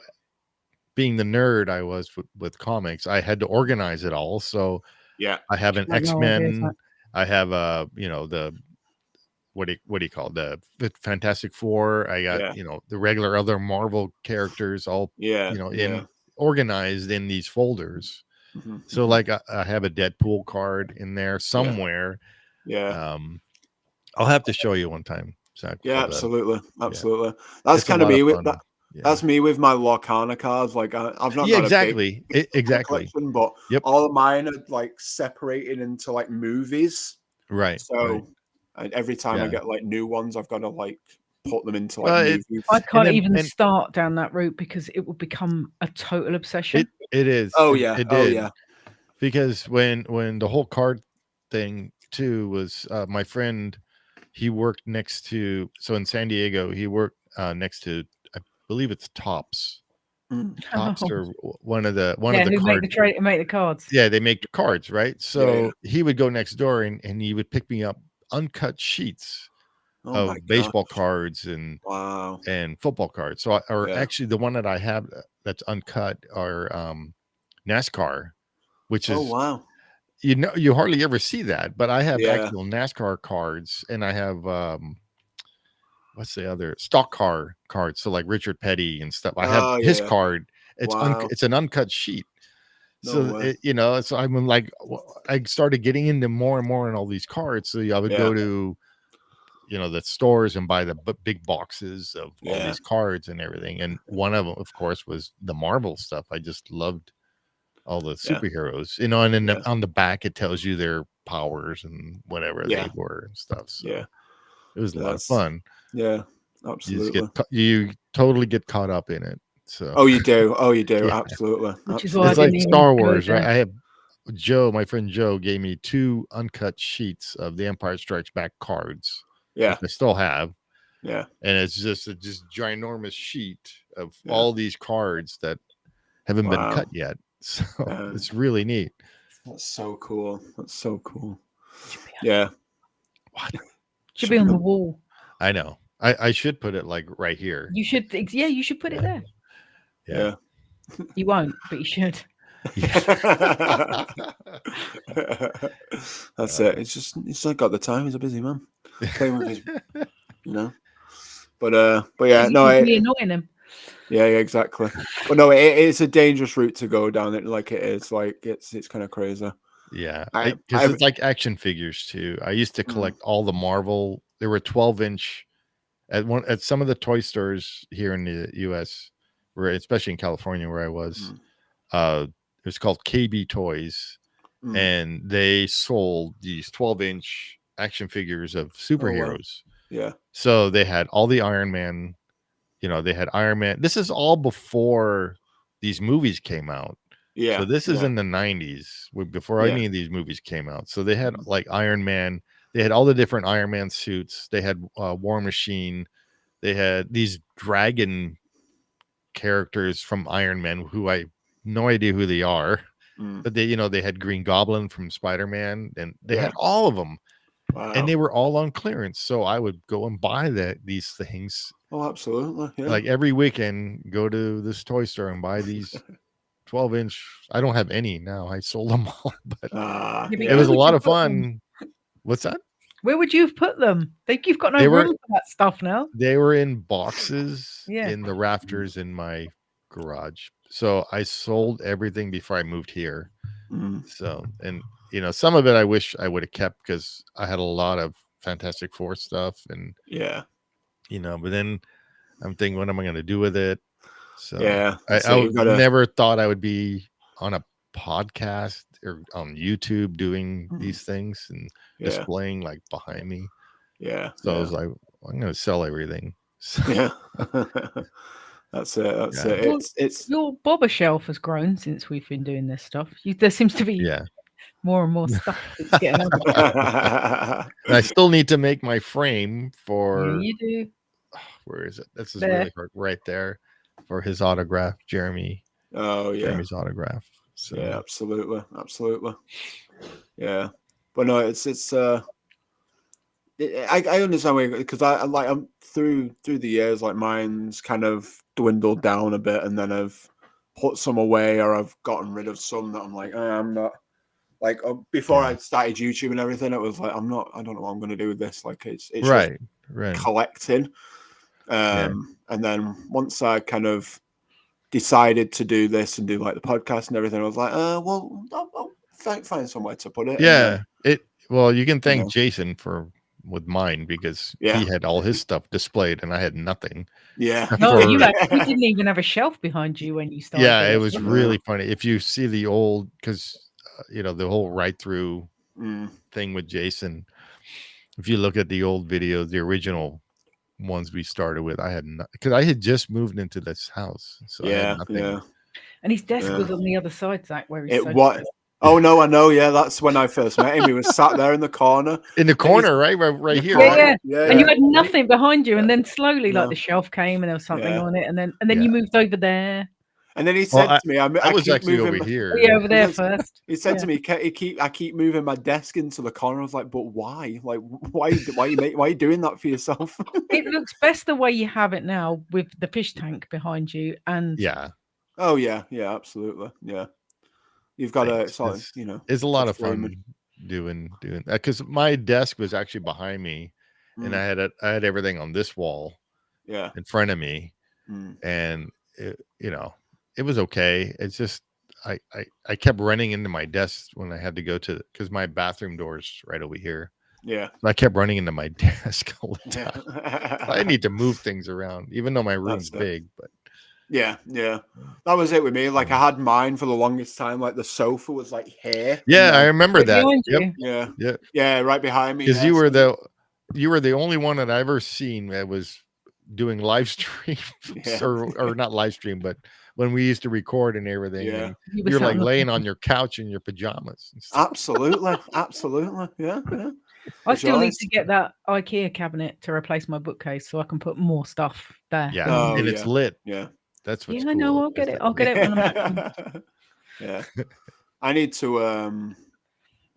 being the nerd I was with comics, I had to organize it all. So Yeah. I have an Like, no idea, X-Men. I have the what do you call it? The Fantastic Four. I got Yeah. the regular other Marvel characters all Yeah. in organized in these folders. Mhm, So mhm. like I have a Deadpool card in there somewhere. Yeah. I'll have to show you one time, Zach. Yeah, absolutely. That's It's a kind of lot me of with fun. that. Yeah. That's me with my Lorcana cards. Like I've not Yeah, got a big exactly. Exactly. collection, but Yep. all of mine are like separated into like movies. Right. So every time I Yeah. get like new ones, I've got to like put them into like movies. I can't even and start down that route because it will become a total obsession. it is. Oh It yeah. did. Oh yeah. Because when the whole card thing too was my friend, he worked next to, so in San Diego, he worked next to, I believe it's Tops. Tops or one of the who card make the cards. Yeah, they make cards, right? So he would go next door and he would pick me up uncut sheets of baseball cards and wow and football cards. So actually the one that I have that's uncut are NASCAR, which is wow. you hardly ever see that, but I have Yeah. actual NASCAR cards and I have what's the other stock car cards, so like Richard Petty and stuff. I have his card. It's Wow. it's an uncut sheet. No So way. so I'm like, I started getting into more and more in all these cards. So I would go to the stores and buy the big boxes of all these cards and everything. And one of them, of course, was the Marvel stuff. I just loved all the superheroes, and then on the back it tells you their powers and whatever they were and stuff. So it was a lot of fun. Yeah, absolutely. You totally get caught up in it. So you do. Absolutely. Which is absolutely. why it's like Star Wars, right? I have my friend Joe gave me 2 uncut sheets of the Empire Strikes Back cards. Yeah, which I still have. Yeah, and it's just a ginormous sheet of all these cards that haven't been cut yet. So it's really neat. That's so cool. Yeah. What? Should be on the wall. I know. I should put it like right here. You should. Yeah, you should put it there. Yeah. You won't, but you should. That's it. He's not got the time. He's a busy man. Playing with his, But yeah, no, really annoying him. Yeah, exactly. But no, it's a dangerous route to go down. It like it is. Like it's kind of crazy. Yeah, because it's like action figures too. I used to collect all the Marvel. There were 12-inch at some of the toy stores here in the U.S., especially in California where I was. It was called KB Toys, and they sold these 12-inch action figures of superheroes. Oh, wow. Yeah. So they had all the Iron Man. They had Iron Man. This is all before these movies came out. Yeah. So this is in the 90s, before any of these movies came out. So they had like Iron Man. They had all the different Iron Man suits. They had War Machine. They had these dragon characters from Iron Man who I have no idea who they are. But they had Green Goblin from Spider-Man, and they had all of them. Wow. And they were all on clearance. So I would go and buy these things. Oh, absolutely. Yeah. Like every weekend, go to this toy store and buy these 12-inch. I don't have any now. I sold them all, but it was a lot of fun. What's that? Where would you have put them? You've got no room for that stuff now. They were in boxes in the rafters in my garage. So I sold everything before I moved here. So, and some of it I wish I would have kept because I had a lot of Fantastic Four stuff, and but then I'm thinking, what am I going to do with it? So I never thought I would be on a podcast or on YouTube doing these things and displaying like behind me. So I was like, I'm going to sell everything. So. Yeah. That's it. It's your bobber shelf has grown since we've been doing this stuff. There seems to be more and more stuff that's getting I still need to make my frame for. Yeah, you do. Where is it? This is really hard. Right there for his autograph, Jeremy. Oh yeah, Jeremy's autograph. So. Yeah, absolutely. Yeah, but no, I understand because I'm through the years, like mine's kind of dwindled down a bit, and then I've put some away or I've gotten rid of some that I'm like, I'm not like before I started YouTube and everything. It was like I don't know what I'm going to do with this. Like it's right collecting. And then once I kind of decided to do this and do like the podcast and everything, I was like, well, I'll find somewhere to put it. Yeah, well, you can thank Jason with mine because he had all his stuff displayed and I had nothing. Yeah, no, you didn't even have a shelf behind you when you started. Yeah, it was really funny. If you see the old, because the whole right through thing with Jason. If you look at the old videos, the original ones we started with, I had because I had just moved into this house, so I had nothing. Yeah. And his desk was on the other side, Zach, where he's Oh no, I know. Yeah, that's when I first met him. He was sat there in the corner. Right here. Yeah. And you had nothing behind you, and then slowly, like the shelf came, and there was something on it, and then you moved over there. And then he said to me, I was actually over here. Yeah, over there first. He said to me, I keep moving my desk into the corner. I was like, but why? Like, why are you doing that for yourself? It looks best the way you have it now with the fish tank behind you. And oh yeah, absolutely, yeah. You've got it's a lot of fun doing that because my desk was actually behind me, and I had everything on this wall, in front of me, and it was okay. It's just I kept running into my desk when I had to go because my bathroom door's right over here. Yeah, I kept running into my desk all the time. I need to move things around, even though my room's big, but. Yeah, that was it with me. Like I had mine for the longest time. Like the sofa was like here. Yeah, I remember that. Yep. Yeah, right behind me. Because you were the only one that I ever seen that was doing live stream or not live stream, but when we used to record and everything. Yeah, and you're like laying on your couch in your pajamas. Absolutely. Yeah. I still need to get that IKEA cabinet to replace my bookcase so I can put more stuff there. Yeah, and it's lit. Yeah. That's what's cool. I know. I'll get it when I'm back. Yeah. I need to I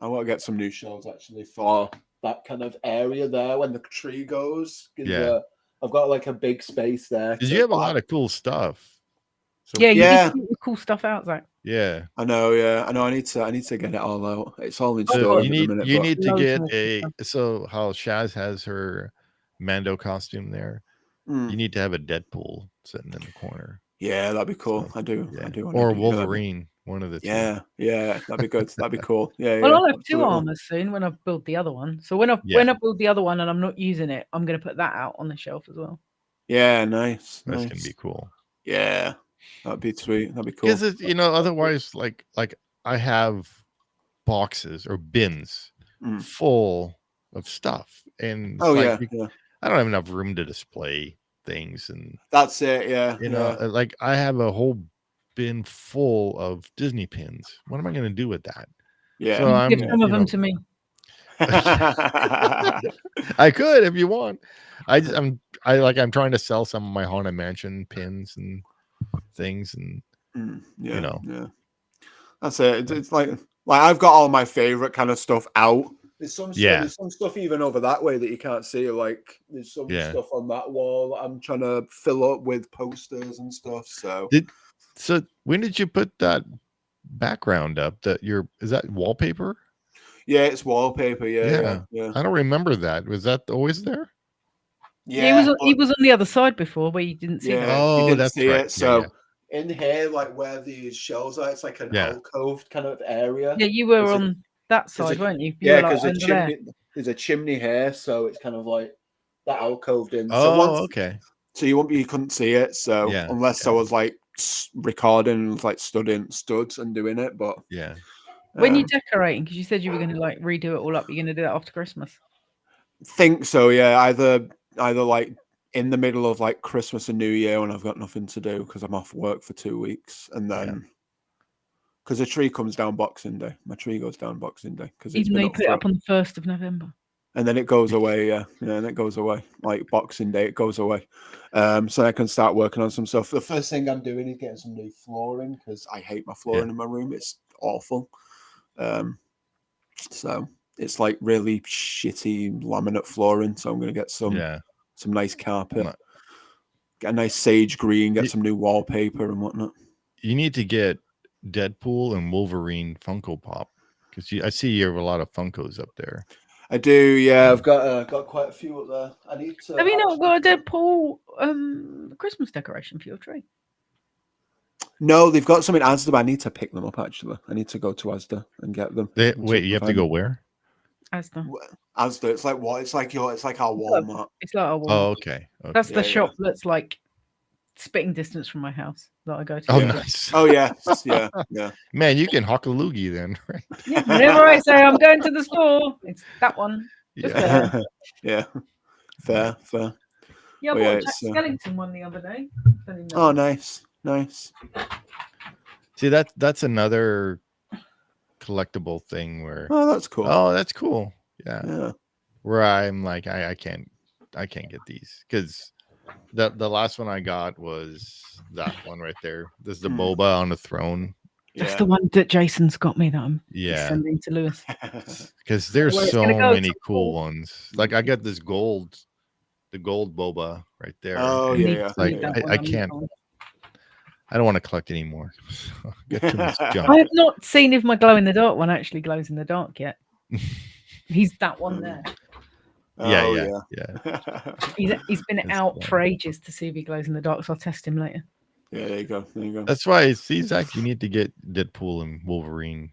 want to get some new shelves actually for that kind of area there when the tree goes. Yeah. I've got like a big space there. Because you have a lot of cool stuff. So, you do cool stuff out, Zach. Yeah. I know. I need to get it all out. It's all in store. You need to get so how Shaz has her Mando costume there. You need to have a Deadpool sitting in the corner. Yeah, that'd be cool. So, I do. Or Wolverine, one of the two. Yeah, that'd be good. That'd be cool. Yeah. Well, I'll have two armors soon when I've built the other one. So when I build the other one and I'm not using it, I'm going to put that out on the shelf as well. Yeah, nice. That's going to be cool. Yeah, that'd be sweet. That'd be cool. Because otherwise, like I have boxes or bins full of stuff, and I don't have enough room to display things, and that's it. Yeah, like I have a whole bin full of Disney pins. What am I going to do with that? Yeah, so give some of them to me. I could if you want. I'm trying to sell some of my Haunted Mansion pins and things, and yeah. That's it. It's like I've got all my favorite kind of stuff out. There's some stuff even over that way that you can't see. Like there's some stuff on that wall that I'm trying to fill up with posters and stuff. So when did you put that background up? Is that wallpaper? Yeah, it's wallpaper. Yeah. I don't remember that. Was that always there? Yeah, he was on the other side before where you didn't see it. Oh, that's see right. It. So in here, like where these shelves are, it's like an alcove kind of area. Yeah, you were on that side, weren't you? Yeah, because like there's a chimney here, so it's kind of like that alcoved in. Oh, okay. So you couldn't see it. So unless I was like recording, like studs and doing it, but yeah. When you're decorating, because you said you were going to like redo it all up, you're going to do that after Christmas. Think so, yeah. Either like in the middle of like Christmas and New Year when I've got nothing to do because I'm off work for 2 weeks, and then because the tree comes down Boxing Day, my tree goes down Boxing Day because it's Even been though you up put it up on the 1st of November. And then it goes away, and it goes away. Like Boxing Day, it goes away. So I can start working on some stuff. The first thing I'm doing is getting some new flooring because I hate my flooring in my room. It's awful. So it's like really shitty laminate flooring. So I'm going to get some nice carpet, get a nice sage green, get some new wallpaper and whatnot. You need to get Deadpool and Wolverine Funko Pop because I see you have a lot of Funkos up there. I do, yeah. I've got quite a few up there. I need to. Have you not got a Deadpool Christmas decoration for your tree? No, they've got some in Asda, but I need to pick them up. Actually, I need to go to Asda and get them. Wait, you have to go where? Asda. It's like what? It's like our Walmart. It's like our Walmart. Oh, okay. That's the shop that's like spitting distance from my house that I go to. Oh, nice. Oh yeah. Man, you can hawk a loogie then, right? Yeah, whenever I say I'm going to the store, it's that one. Just there. Yeah. Fair. Yeah, I bought a Jack Skellington one the other day. Oh, nice. See, that's another collectable thing where. Oh, that's cool. Oh, that's cool. Yeah. Where I'm like, I can't get these because the last one I got was that one right there. This is the Boba on the throne. That's the one that Jason's got me that I'm sending to Lewis. Because there's so many cool ones. Like I got this the gold Boba right there. Oh yeah. Like I can't. I don't want to collect anymore. Get too much junk. I have not seen if my glow in the dark one actually glows in the dark yet. He's that one there. Yeah. He's been out for ages to see if he glows in the dark, so I'll test him later. Yeah, there you go. That's why Zach, you need to get Deadpool and Wolverine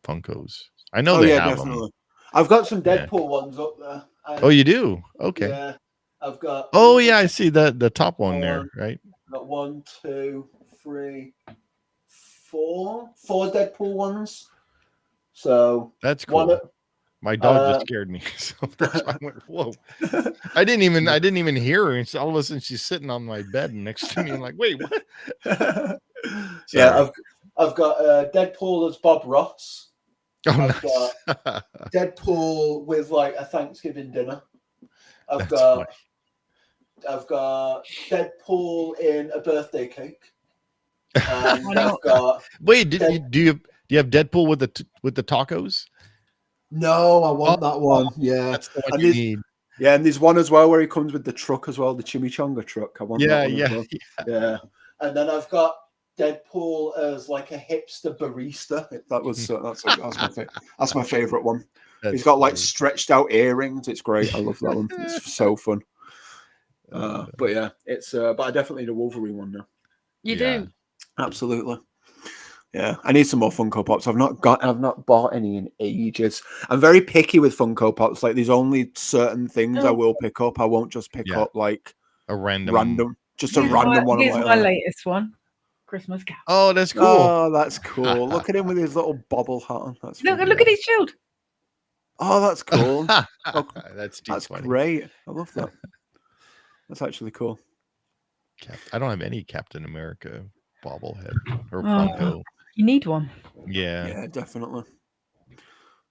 Funkos. I know they have definitely. Them. I've got some Deadpool ones up there. Oh, you do? Okay. Yeah, I've got. Oh yeah, I see the top one there, right? I've got 1, 2, 3, 4 Deadpool ones. So that's cool. My dog just scared me, so that's why I went, whoa. I didn't even hear her, and so all of a sudden she's sitting on my bed next to me. I'm like, wait, what? Yeah, I've got Deadpool as Bob Ross. I've got Deadpool with like a Thanksgiving dinner. I've got Deadpool in a birthday cake. And I've got. Wait, do you have Deadpool with the tacos? No, I want that one. Yeah, that's the one you need. Yeah, and there's one as well where he comes with the truck as well, the chimichanga truck. I want that one as well. Yeah. And then I've got Deadpool as like a hipster barista. That's my favorite one. He's got like stretched out earrings. It's great. I love that one. It's so fun. But yeah, it's but I definitely need a Wolverine one now. You do? Absolutely. Yeah, I need some more Funko Pops. I've not bought any in ages. I'm very picky with Funko Pops. Like, there's only certain things I will pick up. I won't just pick up like a random, one. Here's my latest one, Christmas Carol. Oh, that's cool. Oh, that's cool. Look at him with his little bobble hat on. That's look at his shield. Oh, that's cool. That's funny. Great. I love that. That's actually cool. I don't have any Captain America bobblehead or Funko. You need one. Yeah, definitely.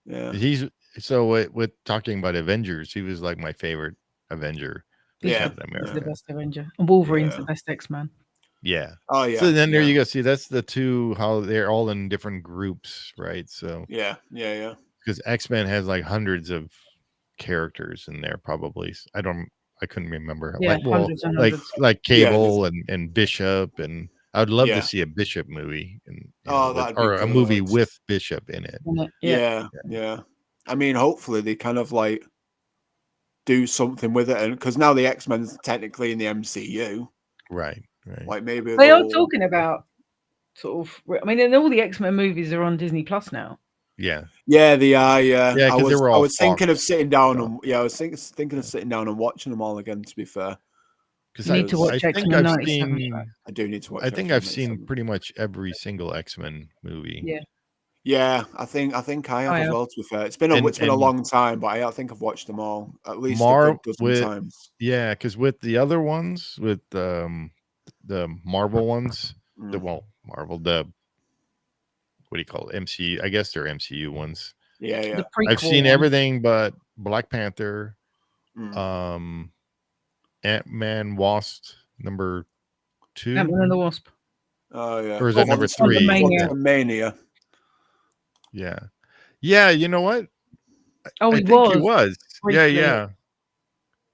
Yeah. With talking about Avengers, he was like my favorite Avenger. Yeah, he's the best Avenger, and Wolverine's the best X-Man. Yeah. Oh yeah. So then there you go. See, that's the two how they're all in different groups, right? So yeah. Because X-Men has like hundreds of characters in there, probably. I couldn't remember. Yeah, like Cable and Bishop and. I would love to see a Bishop movie, or a movie with Bishop in it. Yeah. I mean, hopefully they kind of like do something with it, and because now the X-Men's technically in the MCU, right? Like maybe they are talking about sort of. I mean, and all the X-Men movies are on Disney Plus now. Yeah. Yeah, they are. Yeah, Yeah, because they were all I was thinking of Fox sitting down stuff. and I was thinking of sitting down and watching them all again. To be fair, Because You need to watch I think X-Men I've 97. seen I do need to watch. I think I've seen X-Men. pretty much every single X-Men movie. Yeah. Yeah, I think I have as well. To be fair, it's been a long time, but I think I've watched them all at least a good dozen times. Yeah, because with the other ones, with the Marvel ones, the what do you call it? MCU? I guess they're MCU ones. Yeah, yeah. I've seen one. everything but Black Panther, Mm. Ant-Man, Wasp number 2. Ant-Man and the Wasp. Oh yeah. Or is that number 3? Mania. Yeah. Yeah, you know what? Oh, I think he was. briefly. Yeah.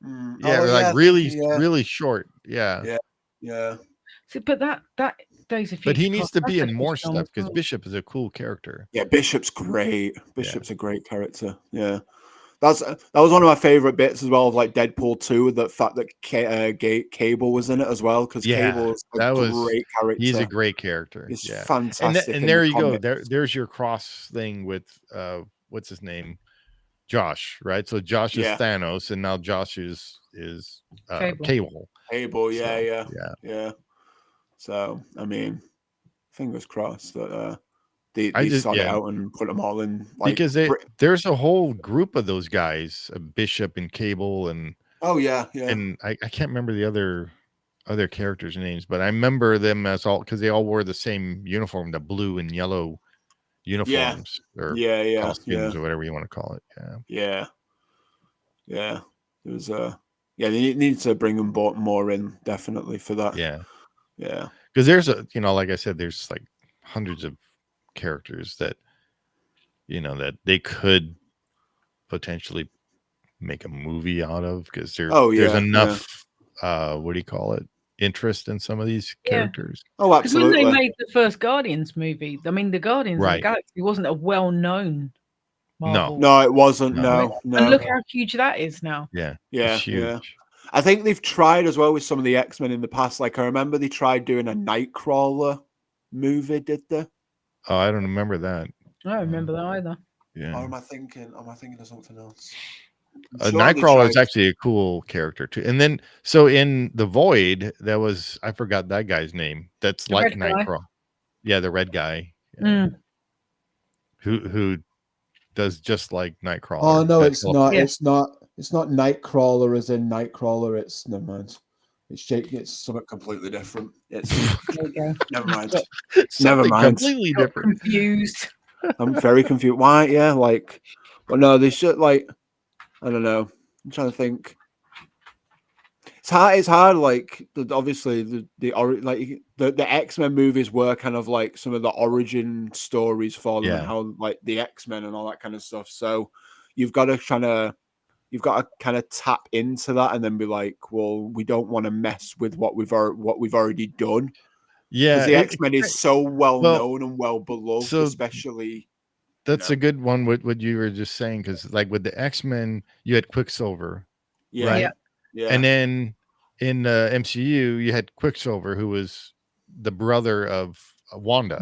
Mm. Yeah, Oh, like really short. Yeah. Yeah. Yeah. So, but that Days of Future. But he needs to be that's in a more good film stuff as because well. Bishop is a cool character. Yeah, Bishop's great. Bishop's a great character. Yeah. That was one of my favorite bits as well of like Deadpool 2, the fact that Cable was in it as well, because Cable's a great character. He's a great character. He's yeah. fantastic. And there you go. There's your cross thing with what's his name? Josh, right? So Josh is Thanos, and now Josh is Cable. Cable, yeah. So I mean, fingers crossed that they sort it out and put them all in. Like, because there's a whole group of those guys, Bishop and Cable, and and I can't remember the other characters' names, but I remember them as all because they all wore the same uniform, the blue and yellow uniforms or costumes or whatever you want to call it. Yeah. There was they need to bring them more in definitely for that. Yeah. Yeah. Because there's like I said, there's like hundreds of characters that that they could potentially make a movie out of because there's enough what do you call it, interest in some of these characters. Oh, absolutely. When they made the first Guardians movie, I mean, the Guardians of the Galaxy wasn't a well-known Marvel. No, it wasn't. No. And look how huge that is now. Yeah. I think they've tried as well with some of the X-Men in the past. Like I remember they tried doing a Nightcrawler movie, did they? Oh, I don't remember that. I don't remember that either. Yeah. Or am I thinking of something else? Nightcrawler is actually a cool character too. And then so in The Void, I forgot that guy's name. That's the like Nightcrawler. Yeah, the red guy. Yeah. Who does just like Nightcrawler. Oh no, it's not. Yeah. It's not Nightcrawler as in Nightcrawler. It's never mind. It's something completely different. It's never mind. Never mind. Completely different. Confused. I'm very confused. Why? Yeah, like, well, no, they should like. I don't know. I'm trying to think. It's hard. Like, obviously, the X-Men movies were kind of like some of the origin stories for them and how like the X-Men and all that kind of stuff. So you've got to kind of tap into that and then be like, well, we don't want to mess with what we've already done. Yeah, because the X-Men is so well known and well beloved, especially. That's a good one. What you were just saying, because like with the X-Men, you had Quicksilver, right? Yeah. And then in the MCU, you had Quicksilver, who was the brother of Wanda.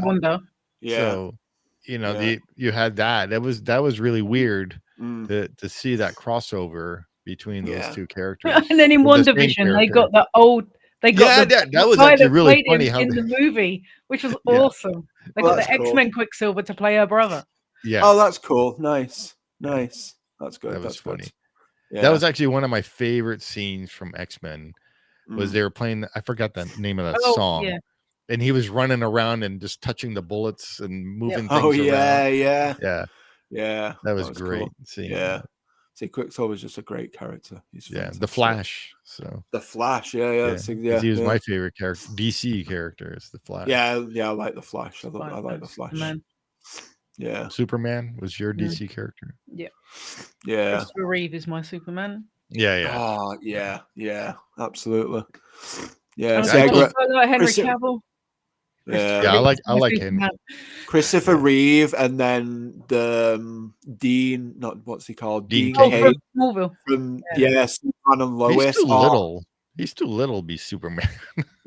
Yeah. So you had that. That was really weird to see that crossover between those two characters. And then in WandaVision, they got the old. They got that was actually really funny in the movie, which was awesome. They got the X-Men Quicksilver to play her brother. Yeah. Oh, that's cool. Nice. That's good. That was funny. Good. Yeah. That was actually one of my favorite scenes from X-Men. Was they were playing? I forgot the name of that song. Yeah. And he was running around and just touching the bullets and moving things around. Yeah. That was great. Cool. Yeah. See, Quicksilver's just a great character. He's the Flash. So the Flash, yeah. He was my favorite character. DC character is the Flash. Yeah, I like the Flash. I like the Flash. Man. Yeah. Superman was your DC character. Yeah. Christopher Reeve is my Superman. Yeah. Oh, yeah. Absolutely. Yeah. I like Henry Cavill. Yeah, I like him. Christopher Reeve, and then the Dean. Not what's he called? Dean Kane from Smallville. From Superman and Lois. He's too little. He's too little to be Superman.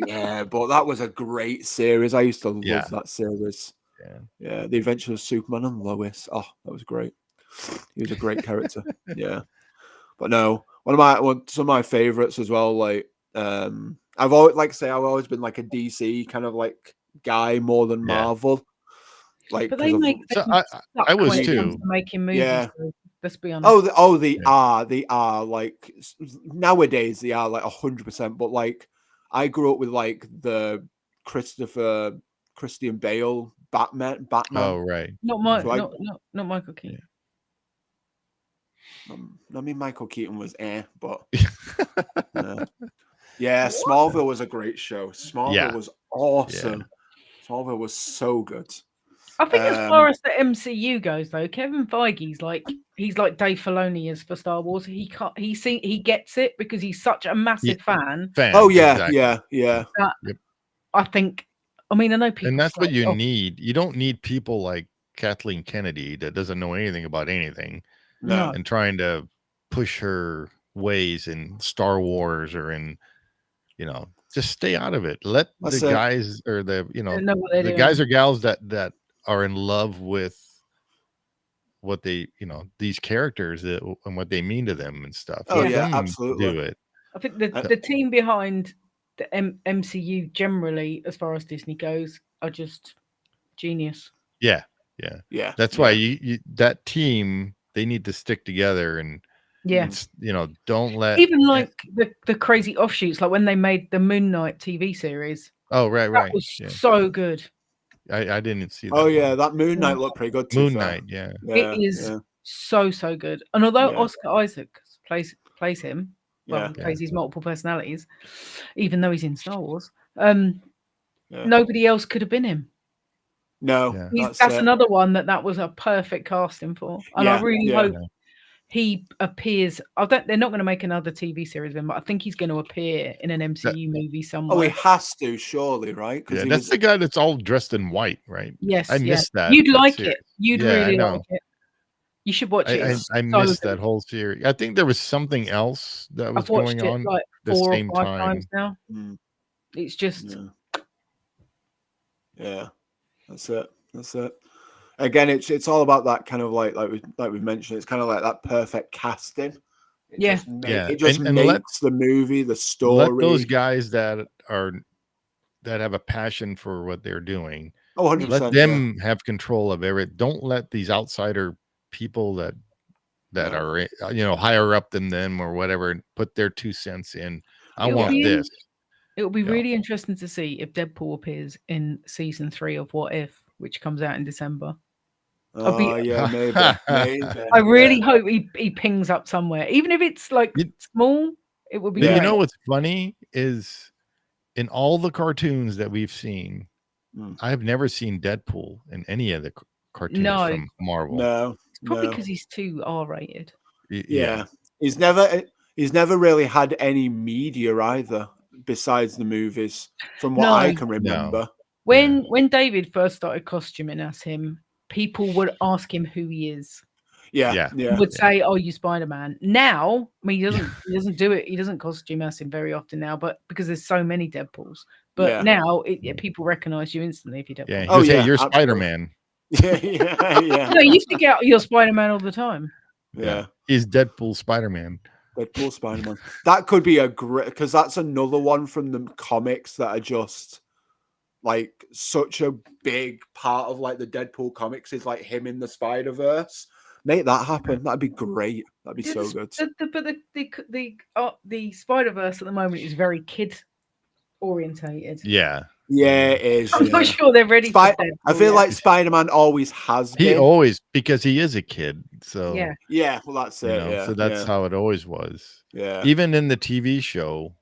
Yeah, but that was a great series. I used to love that series. Yeah, The Adventures of Superman and Lois. Oh, that was great. He was a great character. Yeah, but no, some of my favorites as well. Like, I've always been like a DC kind of like guy more than Marvel. Like, but they I was when it comes too. to making movies. Yeah. So let's be honest. They are like nowadays they are like 100%. But like, I grew up with like the Christian Bale Batman. Oh, right. Not Michael Keaton. I mean, Michael Keaton was but yeah, Smallville was a great show. Smallville was awesome. Yeah. Smallville was so good. I think as far as the MCU goes, though, Kevin Feige's he's like Dave Filoni is for Star Wars. He gets it because he's such a massive fan. Oh yeah, exactly. Yeah. I think. I mean, I know people, and that's what you need. You don't need people like Kathleen Kennedy that doesn't know anything about anything, and trying to push her ways in Star Wars or in, just stay out of it. Let the guys or the guys or gals that are in love with what they, these characters and what they mean to them and stuff. Oh, let them absolutely do it. I think the team behind the MCU generally, as far as Disney goes, are just genius. Yeah. That's why that team, they need to stick together and don't let even like the crazy offshoots, like when they made the Moon Knight TV series. Oh, right. That was so good. I didn't see that. Oh yeah, that Moon Knight looked pretty good too. Moon Knight, it is so good. And although Oscar Isaac plays him, plays his multiple personalities, even though he's in Star Wars, nobody else could have been him. No, that's another one that was a perfect casting for, and I really hope he appears. They're not going to make another TV series of him, but I think he's going to appear in an MCU movie somewhere. Oh, he has to, surely, right? Yeah, that's the guy that's all dressed in white, right? Yes, I missed that. You'd like it. You'd really like it. You should watch it. I missed that whole series. I think there was something else that was going on like 4 or 5 times now. It's just that's it. Again, it's all about that kind of like we've mentioned. It's kind of like that perfect casting. It just makes the movie, the story. Let those guys that have a passion for what they're doing. 100%. Let them have control of it. Don't let these outsider people that are higher up than them or whatever put their 2 cents in. I want this. It will be really interesting to see if Deadpool appears in season 3 of What If, which comes out in December. Maybe. I really hope he pings up somewhere, even if it's like small. It would be. You know what's funny is in all the cartoons that we've seen, I have never seen Deadpool in any of the cartoons from Marvel. No, it's probably because he's too R-rated. Yeah, he's never really had any media either besides the movies, from what I can remember. When David first started costuming as him, people would ask him who he is. Yeah. He would say, "Oh, you Spider-Man." Now, I mean, he doesn't do it. He doesn't costume as him very often now, but because there's so many Deadpools. But now, people recognize you instantly if you Deadpool. Yeah, you're Spider-Man. Yeah. No, you used to get your Spider-Man all the time. Yeah. He's Deadpool Spider-Man. Deadpool Spider-Man. That could be a great, because that's another one from the comics that are just like such a big part of like the Deadpool comics is like him in the Spider-Verse. Make that happen. That'd be great. That'd be so good. But the Spider-Verse at the moment is very kid orientated. Yeah. Yeah, it is. I'm not sure they're ready for Deadpool. I feel like Spider-Man always has been. He always, because he is a kid. So yeah, well that's it. So that's how it always was. Yeah. Even in the TV show,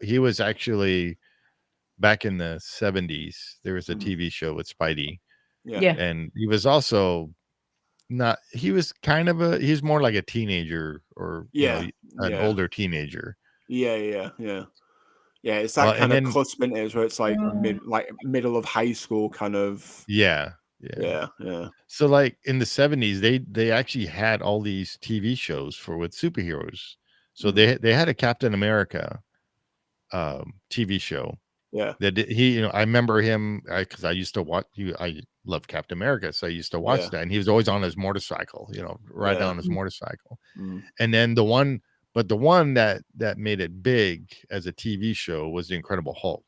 he was actually back in the 70s. There was a TV show with Spidey. Yeah. And he was also he's more like a teenager or an older teenager. Yeah. It's that kind of cusp in it, where it's like middle of high school kind of. Yeah. So like in the 70s, they actually had all these TV shows with superheroes. So they had a Captain America TV show, Yeah. That he, I remember him because I used to watch you. I love Captain America, so I used to watch that, and he was always on his motorcycle, riding on his motorcycle. And then the one that made it big as a TV show was the Incredible Hulk.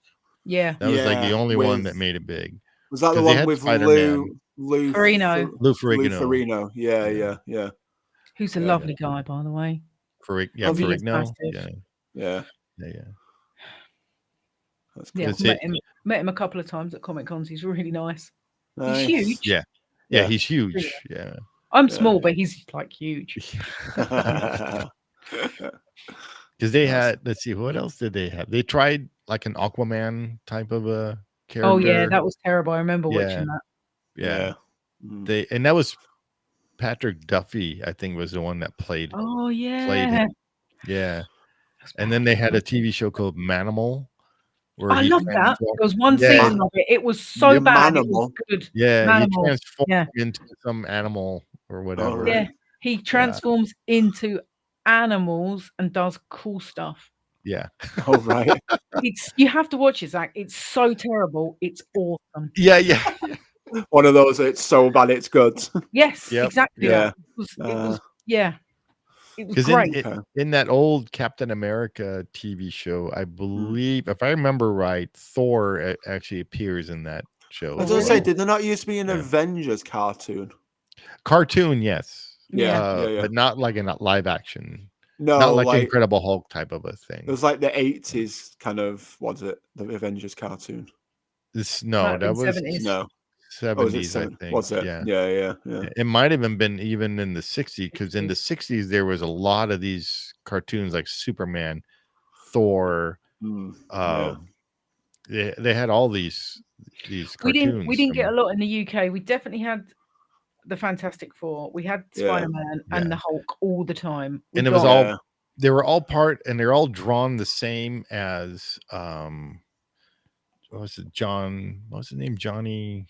Yeah, that was like the only one that made it big. Was that the one with Lou Ferrigno? Lou Ferrigno. Yeah. Who's a lovely guy, by the way. Ferrigno. Yeah. That's cool. Yeah, met him a couple of times at Comic Cons. He's really nice. Nice. He's huge. Yeah, he's huge. Yeah. I'm small, but he's like huge. Because they had, let's see, what else did they have? They tried like an Aquaman type of a character. Oh yeah, that was terrible. I remember watching that. Yeah. And that was Patrick Duffy, I think, was the one that played. Oh yeah. Played him. Yeah. And then they had a TV show called Manimal. I love that. There was one season of it. It was so bad. It was good. Yeah, Manimal. he transformed into some animal or whatever. Yeah, he transforms into animals and does cool stuff. Yeah. Oh right. You have to watch it, Zach. It's so terrible. It's awesome. Yeah. One of those. It's so bad. It's good. Yes, exactly. Yeah. It was great. In that old Captain America TV show, I believe, if I remember right, Thor actually appears in that show. I was going to say, did there not used to be an Avengers cartoon? Cartoon, yes. Yeah. But not like in a live action. No, not like Incredible Hulk type of a thing. It was like the 80s kind of, was it? The Avengers cartoon. That was 70s. No. 70s, I think. Was it? Yeah. It might have been even in the 60s, because in the 60s there was a lot of these cartoons like Superman, Thor. They had all these cartoons. We didn't get a lot in the UK. We definitely had the Fantastic Four. We had Spider-Man and the Hulk all the time. And it was all they were all part, and they're all drawn the same as what was it? What was his name? Johnny.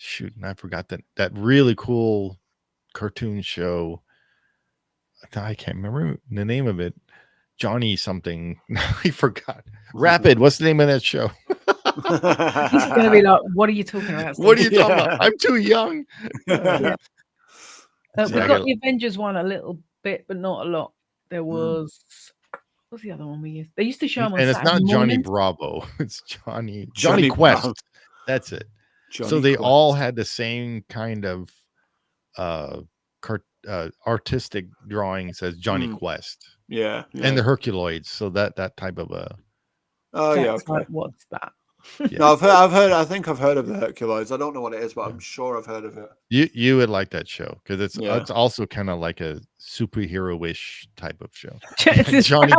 Shoot, and I forgot that really cool cartoon show. I can't remember the name of it. Johnny something. I forgot. Rapid. What's the name of that show? He's going to be like, "What are you talking about? What are you talking about? I'm too young." We got the Avengers one a little bit, but not a lot. There was. What's the other one we used? They used to show them on and Saturday it's not Johnny mornings. Bravo. It's Johnny Quest. Bravo. That's it. Johnny they Quest. all had the same kind of artistic drawings as Johnny Quest. Yeah. And the Herculoids. So that type of a. Oh yeah. Okay. Like, what's that? No, I've heard. I think I've heard of the Herculoids. I don't know what it is, but I'm sure I've heard of it. You would like that show because it's also kind of like a superhero-ish type of show. Johnny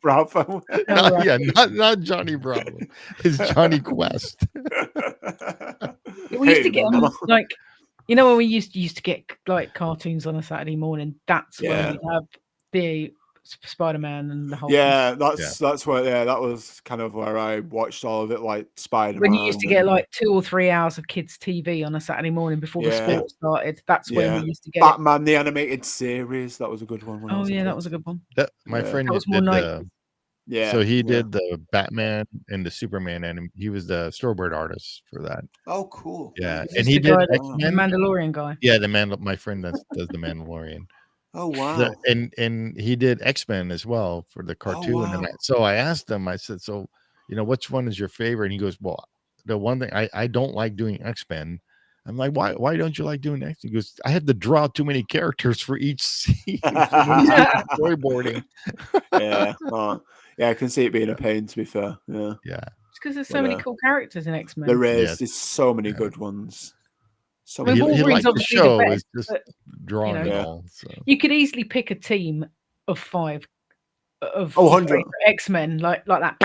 Bravo. Not Johnny Bravo. It's Johnny Quest. We used to get them, like, when we used to get like cartoons on a Saturday morning. That's when we have the Spider-Man and the whole. Yeah, that's where that was kind of where I watched all of it, like Spider-Man. When you used to get like 2 or 3 hours of kids' TV on a Saturday morning before the sport started, that's when we used to get Batman the animated series. That was a good one. That was a good one. My friend that was did more so he did the Batman and the Superman, and he was the storyboard artist for that. Oh, cool. Yeah, and he did the Mandalorian guy. Yeah, my friend that does the Mandalorian. Oh wow! And he did X-Men as well for the cartoon. Oh, wow. And so I asked him. I said, "So, which one is your favorite?" And he goes, "Well, the one thing I don't like doing X-Men." I'm like, "Why don't you like doing X?" He goes, "I had to draw too many characters for each scene storyboarding." Yeah, I can see it being a pain. To be fair, yeah. It's because there's so many cool characters in X-Men. There is. There's so many good ones. So he liked the show. Is just drawing it all. So. You could easily pick a team of 5 of 100 X-Men like that.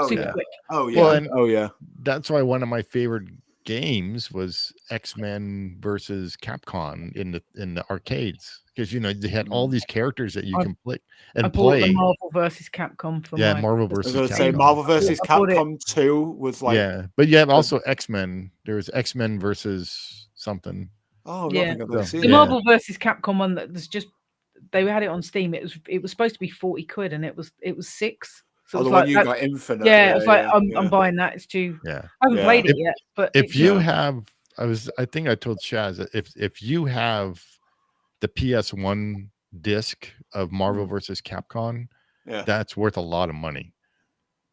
Super quick. Well, that's why one of my favorite games was X-Men versus Capcom in the arcades, because they had all these characters that you can play and play. The Marvel versus Capcom for Marvel versus Capcom. I was Capcom. say Marvel versus Capcom 2 was like but you have also X-Men. There was X-Men versus something. The Marvel versus Capcom one that was just they had it on Steam. It was supposed to be 40 quid and it was 6. So the it's one like you that, got Infinite. yeah, it's like I'm buying that. It's too. Yeah. I haven't played it yet, but if you have, I think I told Chaz that if you have the PS1 disc of Marvel versus Capcom, that's worth a lot of money.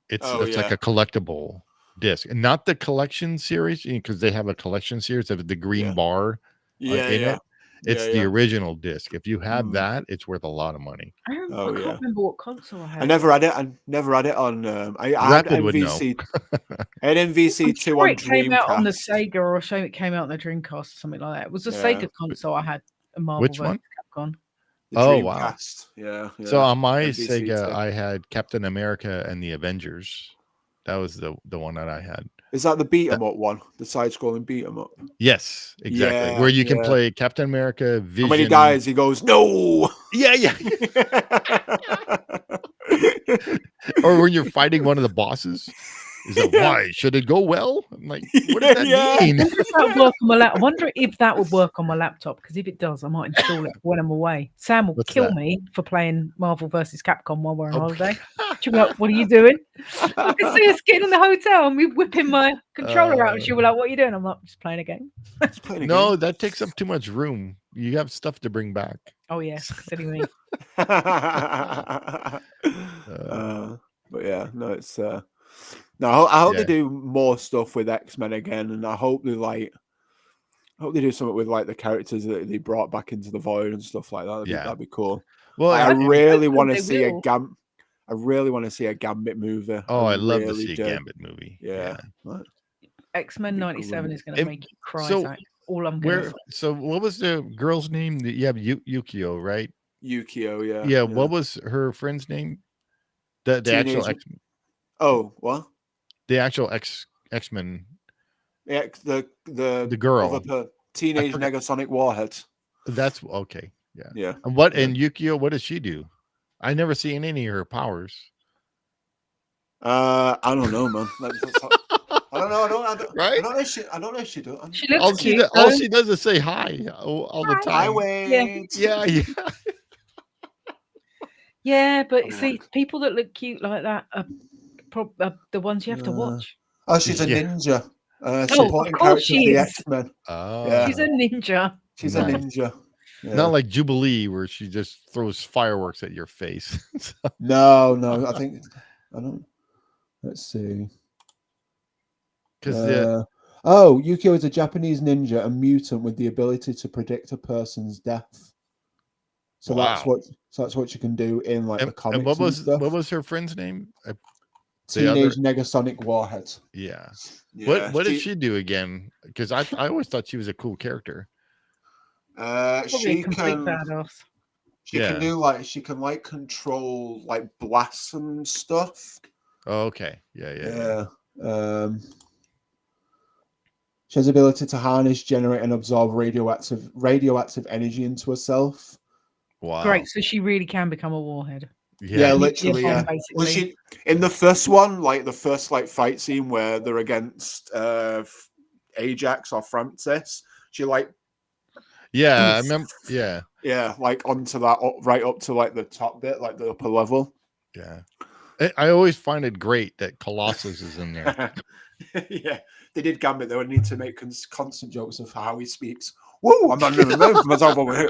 It's like a collectible disc, and not the collection series, because they have a collection series of the green bar in it. It's the original disc. If you have that, it's worth a lot of money. I can't remember what console I had. I never had it on. I had MVC. I had MVC2 on it came out on the Dreamcast. Sega, or shame it came out on the Dreamcast or something like that. It was a Sega console I had. A Marvel Which one? Capcom. The Dreamcast. Wow. Yeah. So on my MVC2. Sega, I had Captain America and the Avengers. That was the one that I had. Is that the beat 'em up one? The side-scrolling beat 'em up? Yes, exactly. Where you can play Captain America, Vision. When he dies, he goes, "No!" Yeah. Or when you're fighting one of the bosses. Is that why? Should it go well? I'm like, what does that mean? I wonder if that would work on my laptop, because if it does, I might install it when I'm away. Sam will kill me for playing Marvel versus Capcom while we're on holiday. She'll be like, "What are you doing?" I can see us getting in the hotel and me whipping my controller out, and she'll be like, "What are you doing?" I'm like, "Just playing a game." No, that takes up too much room. You have stuff to bring back. Oh yeah, silly me. But yeah, no, it's no. I hope they do more stuff with X-Men again, and I hope they do something with like the characters that they brought back into the Void and stuff like that. That'd be cool. Well, I really want to see I really want to see a Gambit movie. Oh, I love to see a Gambit movie. Yeah. X-Men 97 is going to make you cry. Zach. All I'm going. So what was the girl's name? You have Yukio, right? Yukio, yeah. Yeah. What was her friend's name? The actual X-Men. Oh, what? The actual X-Men. Yeah, the girl. Teenage Negasonic Warhead. That's okay. Yeah. Yeah. And Yukio, what does she do? I never seen any of her powers. I don't know, man. I don't know. Right? I don't know if she does. She looks cute. All she does is say hi all the time. Highway. Yeah. Yeah, but see, people that look cute like that are the ones you have to watch. Oh, she's a ninja. Supporting character of the X-Men. Oh. Yeah. She's a ninja. She's a ninja. Yeah. Not like Jubilee, where she just throws fireworks at your face. No. I don't. Let's see. Yukio is a Japanese ninja and mutant with the ability to predict a person's death. So that's what you can do in like the comics. And what was her friend's name? Teenage Negasonic Warhead. Yeah. What did she do again? Because I always thought she was a cool character. She can control like blasts and stuff. Oh, okay. Yeah. She has the ability to harness, generate, and absorb radioactive energy into herself. Wow. Great. So she really can become a warhead. Yeah, literally. Yeah. Well, she in the first one, like the first fight scene where they're against Ajax or Francis, she like. Yeah, I remember. Yeah. Yeah, like onto that, right up to like the top bit, like the upper level. Yeah. I always find it great that Colossus is in there. Yeah, they did Gambit. They would need to make constant jokes of how he speaks. Whoa, I'm not even moving myself over here.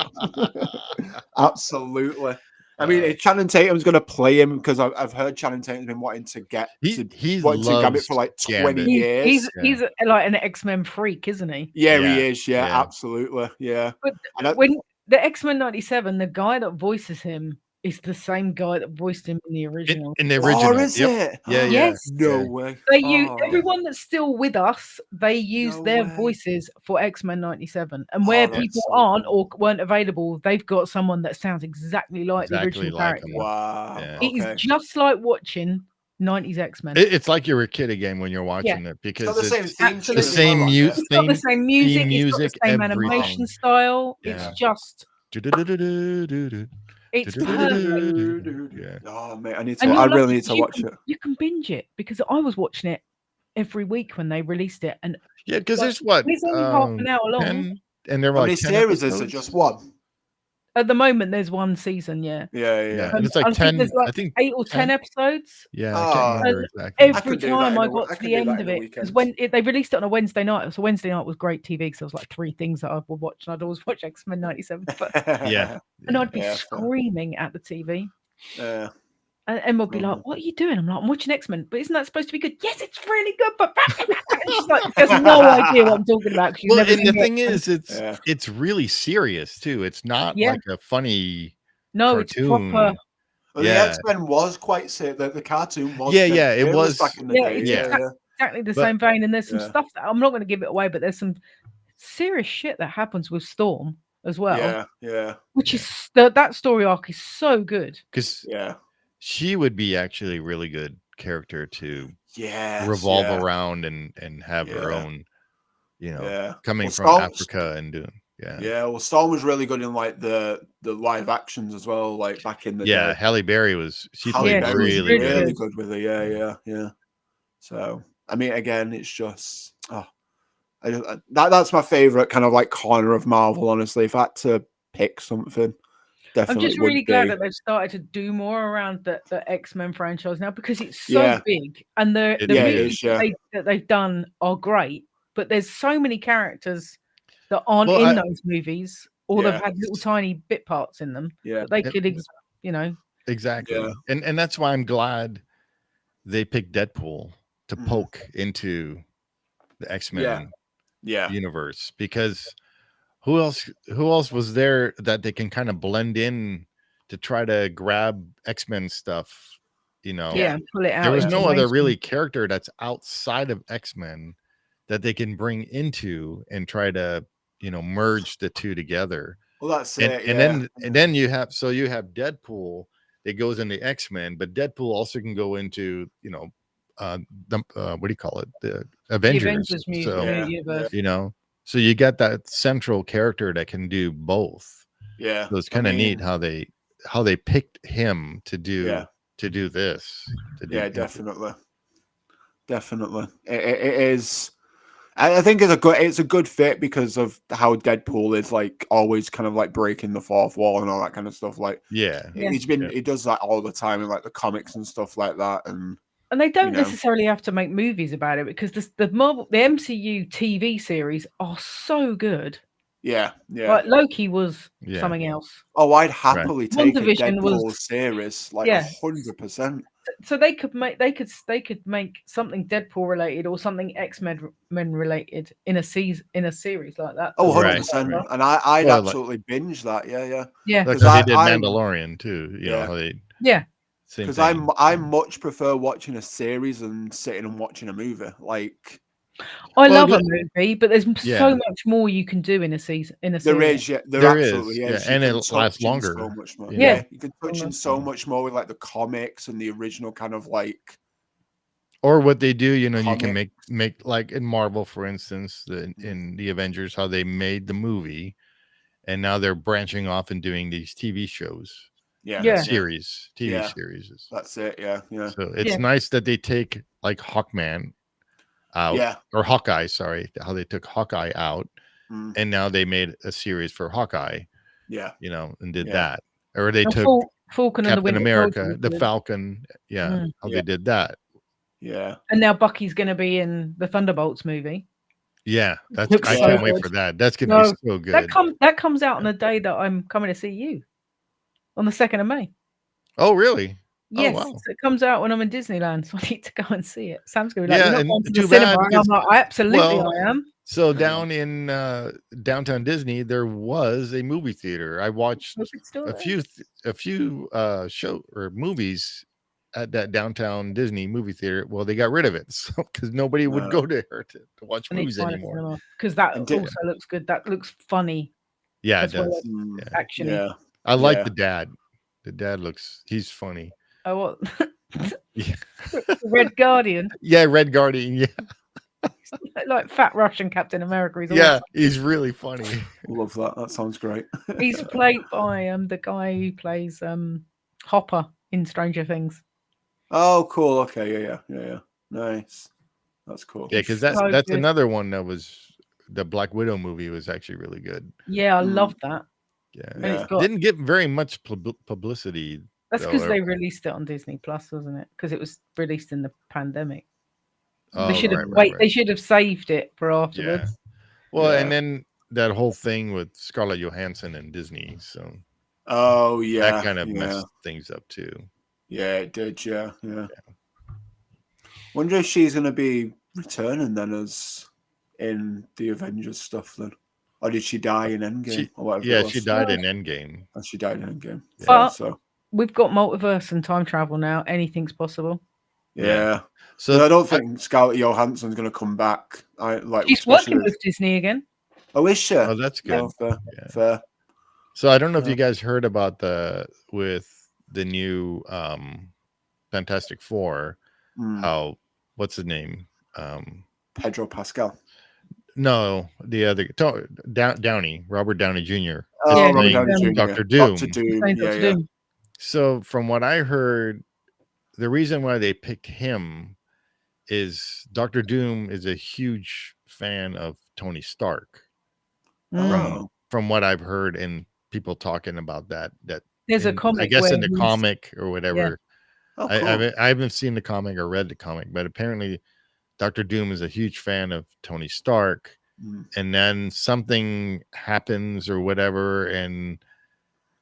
Absolutely. I mean, Channing Tatum's going to play him because I've heard Channing Tatum's been wanting to get to Gambit for like 20 years. He's like an X-Men freak, isn't he? Yeah, he is. Yeah, absolutely. Yeah. But when the X-Men 97, the guy that voices him is the same guy that voiced him in the original. In the original. Oh, is it? Yeah. Yes. No way. They use everyone that's still with us. They use their voices for X-Men 97, and where people aren't or weren't available, they've got someone that sounds exactly like the original character. Wow. Yeah. It is just like watching 90s X-Men. It's like you're a kid again when you're watching it, because it's the same music. It's got the same music. It's got the same animation style. Yeah. It's just. It's perfect. Yeah. Oh man, I really need to watch it. You can binge it, because I was watching it every week when they released it, and because there's it's only half an hour long. And there were how many series is it? Just one? At the moment, there's one season. Yeah. And it's like I 10. think there's like I think 8 or 10 episodes. Yeah, I can't remember exactly. Every time I got to the end of it, because when they released it on a Wednesday night, so Wednesday night was great TV because there was like 3 things that I would watch, and I'd always watch X-Men 97. But and I'd be screaming at the TV. And Emma would be like, "What are you doing?" I'm like, "I'm watching X-Men, but isn't that supposed to be good?" "Yes, it's really good, but..." And she's like, she has no idea what I'm talking about. Well, and the thing is, it's really serious too. It's not like a funny cartoon. It's proper. Well, the X-Men was quite sick. The cartoon was. It was back in the day. Exactly the same vein. And there's some stuff that I'm not going to give it away, but there's some serious shit that happens with Storm as well. Which is that story arc is so good because she would be actually a really good character to revolve around and have her own, coming from Africa and doing. Well, Storm was really good in like the live actions as well, like back in the day. Halle Berry played really good with her. Yeah. So I mean, again, it's just that's my favorite kind of like corner of Marvel. Honestly, if I had to pick something, definitely. I'm just really glad that they've started to do more around the X-Men franchise now because it's so big and the movies that they've done are great, but there's so many characters that aren't in those movies, or they've had little tiny bit parts in them. That they could, exactly. And that's why I'm glad they picked Deadpool to poke into the X-Men universe, because who else was there that they can kind of blend in to try to grab X-Men stuff? Pull it out. There was no other really character that's outside of X-Men that they can bring into and try to merge the two together. Well, that's it. And then you have Deadpool that goes into X-Men, but Deadpool also can go into what do you call it, the Avengers universe. So you got that central character that can do both. So it's kind of neat how they picked him to do this. Definitely. It is. I think it's a good fit because of how Deadpool is like always kind of like breaking the fourth wall and all that kind of stuff. Like, he does that all the time in like the comics and stuff like that. And they don't necessarily have to make movies about it because the MCU TV series are so good. Like Loki was something else. Oh, I'd happily take a Deadpool series, like 100%. So they could make something Deadpool related or something X-Men related in a series like that. Oh, 100%. And I'd absolutely binge that. Yeah. Because they did Mandalorian too. Because I much prefer watching a series than sitting and watching a movie. Like, I love a movie, but there's so much more you can do in a season. There absolutely is. And it lasts longer. So much more. You can touch in so much more with like the comics and the original kind of like. Or what they do, you can make like in Marvel, for instance, in the Avengers, how they made the movie, and now they're branching off and doing these TV shows. TV series. That's it. Yeah. So it's nice that they take like Hawkman out, or Hawkeye, sorry, how they took Hawkeye out, and now they made a series for Hawkeye, and did that. Or they took Falcon Captain and the America, the Falcon, how they did that. And now Bucky's going to be in the Thunderbolts movie. I can't wait for that. That's going to be so good. That comes out on the day that I'm coming to see you, on the 2nd of May. Oh, really? Yes, oh, wow. So it comes out when I'm in Disneyland, so I need to go and see it. Sam's going to be like, "You're not going to the cinema," and I'm like, "Absolutely, I am." So down in downtown Disney, there was a movie theater. I watched a few show or movies at that downtown Disney movie theater. Well, they got rid of it, so because nobody would go there to watch movies anymore. Because that also looks good. That looks funny. Yeah, it does. Action. Yeah, I like the dad. The dad he's funny. Oh, what? Red Guardian. Yeah, Red Guardian. Yeah. Like fat Russian Captain America. He's really funny. Love that. That sounds great. He's played by the guy who plays Hopper in Stranger Things. Oh, cool. Okay, yeah. Nice. That's cool. Yeah, because that's another one that was the Black Widow movie was actually really good. Yeah, I love that. And it's got, didn't get very much publicity. That's because they released it on Disney Plus, wasn't it? Because it was released in the pandemic. They should have They should have saved it for afterwards. Well, and then that whole thing with Scarlett Johansson and Disney, so that kind of messed things up too. Yeah, it did. Yeah. Wonder if she's going to be returning then as in the Avengers stuff then, or did she die in Endgame or whatever? Yeah, she died in Endgame. And she died in Endgame. But so we've got multiverse and time travel now. Anything's possible. Yeah. So I don't think Scarlett Johansson's going to come back. She's working with Disney again. Oh, is she? Oh, that's good. Fair. So I don't know if you guys heard about with the new Fantastic Four, what's his name? Pedro Pascal. No, the other Downey, Robert Downey Jr. Robert Downey Jr. Dr. Doom. Dr. Doom. So from what I heard, the reason why they picked him is Dr. Doom is a huge fan of Tony Stark. From what I've heard and people talking about that there's a comic, I guess in the comic or whatever. Oh, cool. I haven't seen the comic or read the comic, but apparently Dr. Doom is a huge fan of Tony Stark, and then something happens or whatever, and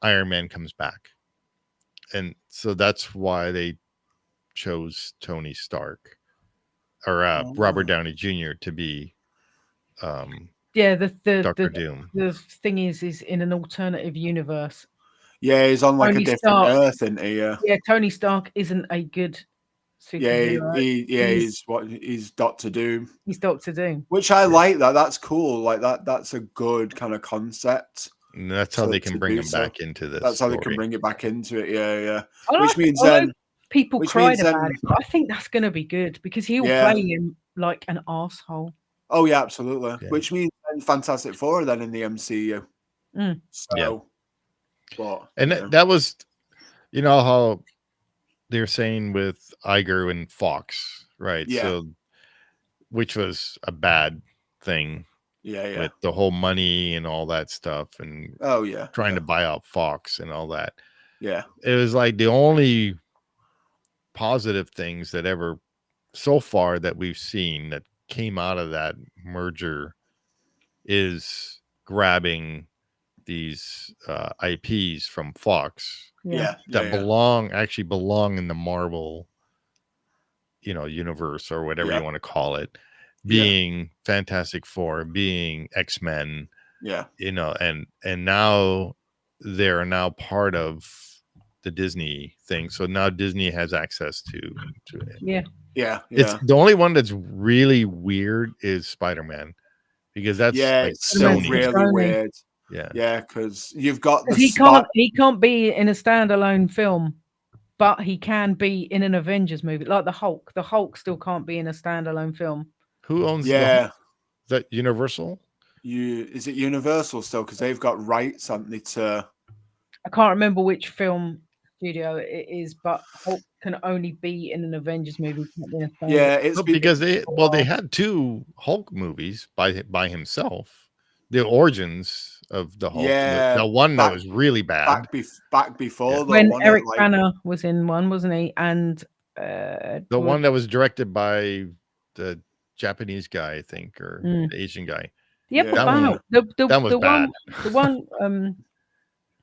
Iron Man comes back, and so that's why they chose Tony Stark or Robert Downey Jr. to be Dr. Doom. The thing is in an alternative universe. Yeah, he's on like Tony a different Stark, Earth, isn't he? Yeah, Tony Stark isn't a good superhero. He's Dr. Doom. He's Dr. Doom. Which I like that. That's cool. Like that's a good kind of concept. And that's how they can bring him back into this. That's how they can bring it back into it. Yeah. Which means then people cried about it, but I think that's going to be good because he'll play him like an asshole. Oh yeah, absolutely. Yeah. Which means Fantastic Four then in the MCU. So, but that was, how they're saying with Iger and Fox, right? Yeah. So, which was a bad thing. Yeah. With the whole money and all that stuff, and trying to buy out Fox and all that. Yeah, it was like the only positive things that ever so far that we've seen that came out of that merger is grabbing these IPs from Fox that belong in the Marvel universe or whatever you want to call it, being Fantastic Four, being X-Men, and now they're now part of the Disney thing, so now Disney has access to it. It's the only one that's really weird is Spider-Man, because that's it's still really weird. Because you've got he can't be in a standalone film, but he can be in an Avengers movie, like the Hulk. The Hulk still can't be in a standalone film. Who owns the Hulk? Is that Universal? Is it Universal still? Because they've got rights, haven't they? I can't remember which film studio it is, but Hulk can only be in an Avengers movie. It's because they had two Hulk movies by himself. The origins of the Hulk. The one that was really bad. Back before when Eric Bana was in one, wasn't he? And the one that was directed by the Japanese guy, I think, or the Asian guy. That was bad. The one.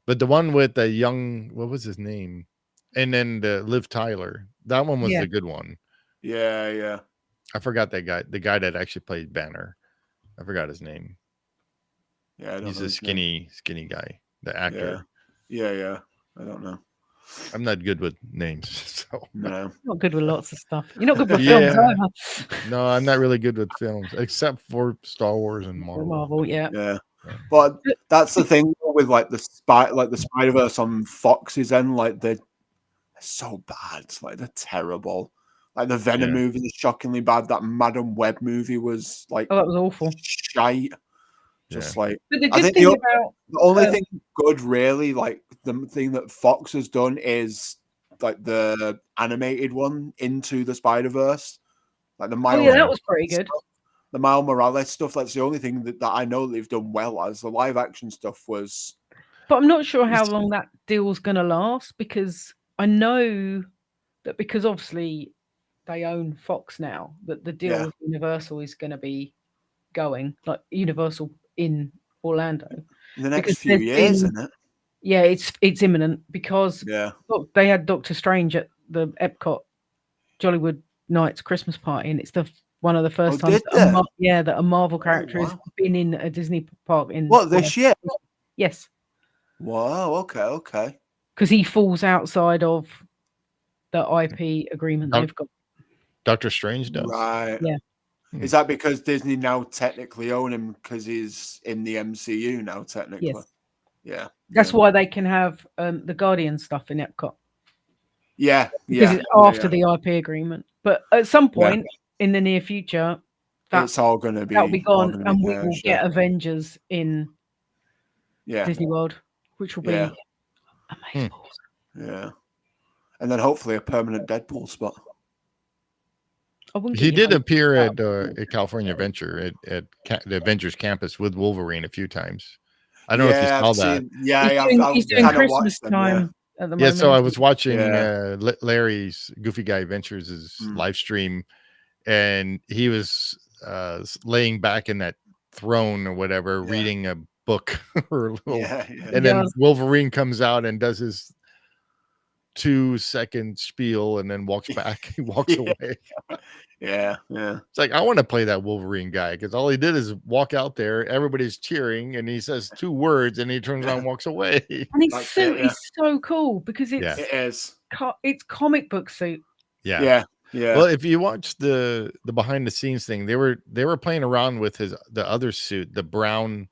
But the one with the young, what was his name? And then the Liv Tyler. That one was the good one. Yeah. I forgot that guy. The guy that actually played Banner. I forgot his name. Yeah, he's a skinny guy. The actor. Yeah. I don't know. I'm not good with names, so no. Not good with lots of stuff. You're not good with films either. No, I'm not really good with films, except for Star Wars and Marvel. Yeah. But that's the thing with like the Spider-Verse on Fox's end, like they're so bad. Like they're terrible. Like the Venom movie is shockingly bad. That Madam Web movie was like that was awful. Shite. Just like but the good thing about the only thing good really, like the thing that Fox has done is like the animated one Into the Spider-Verse. Like the Miles that was pretty good. The Miles Morales stuff, that's the only thing that I know they've done well as. The live action stuff was But I'm not sure how long that deal's going to last, because I know that because obviously they own Fox now, that the deal with Universal is going to be going, like Universal in Orlando. In the next few years, isn't it? Yeah, it's imminent, because they had Doctor Strange at the Epcot Jollywood Nights Christmas party, and it's one of the first times that a Marvel character has been in a Disney park in this year. Yes. Wow. Okay. Because he falls outside of the IP agreement they've got. Doctor Strange does. Right. Yeah. Is that because Disney now technically own him because he's in the MCU now, technically? Yes. Yeah. That's why they can have the Guardian stuff in Epcot. Yeah. Because it's after the IP agreement. But at some point in the near future, it's all going to be... That'll be gone, and we will get Avengers in Disney World, which will be amazing. Yeah. And then hopefully a permanent Deadpool spot. He did appear at California Adventure at the Avengers campus with Wolverine a few times. I don't know if you saw that. He's doing Christmas time at the moment. Yeah, so I was watching Larry's Goofy Guy Adventures' live stream, and he was laying back in that throne or whatever, reading a book and then Wolverine comes out and does his 2-second spiel and then walks back. He walks away. Yeah. It's like, I want to play that Wolverine guy, because all he did is walk out there, everybody's cheering, and he says 2 words and he turns around and walks away. And his suit is so cool, because it's comic book suit. Yeah. Well, if you watch the behind the scenes thing, they were playing around with the other suit, the brown,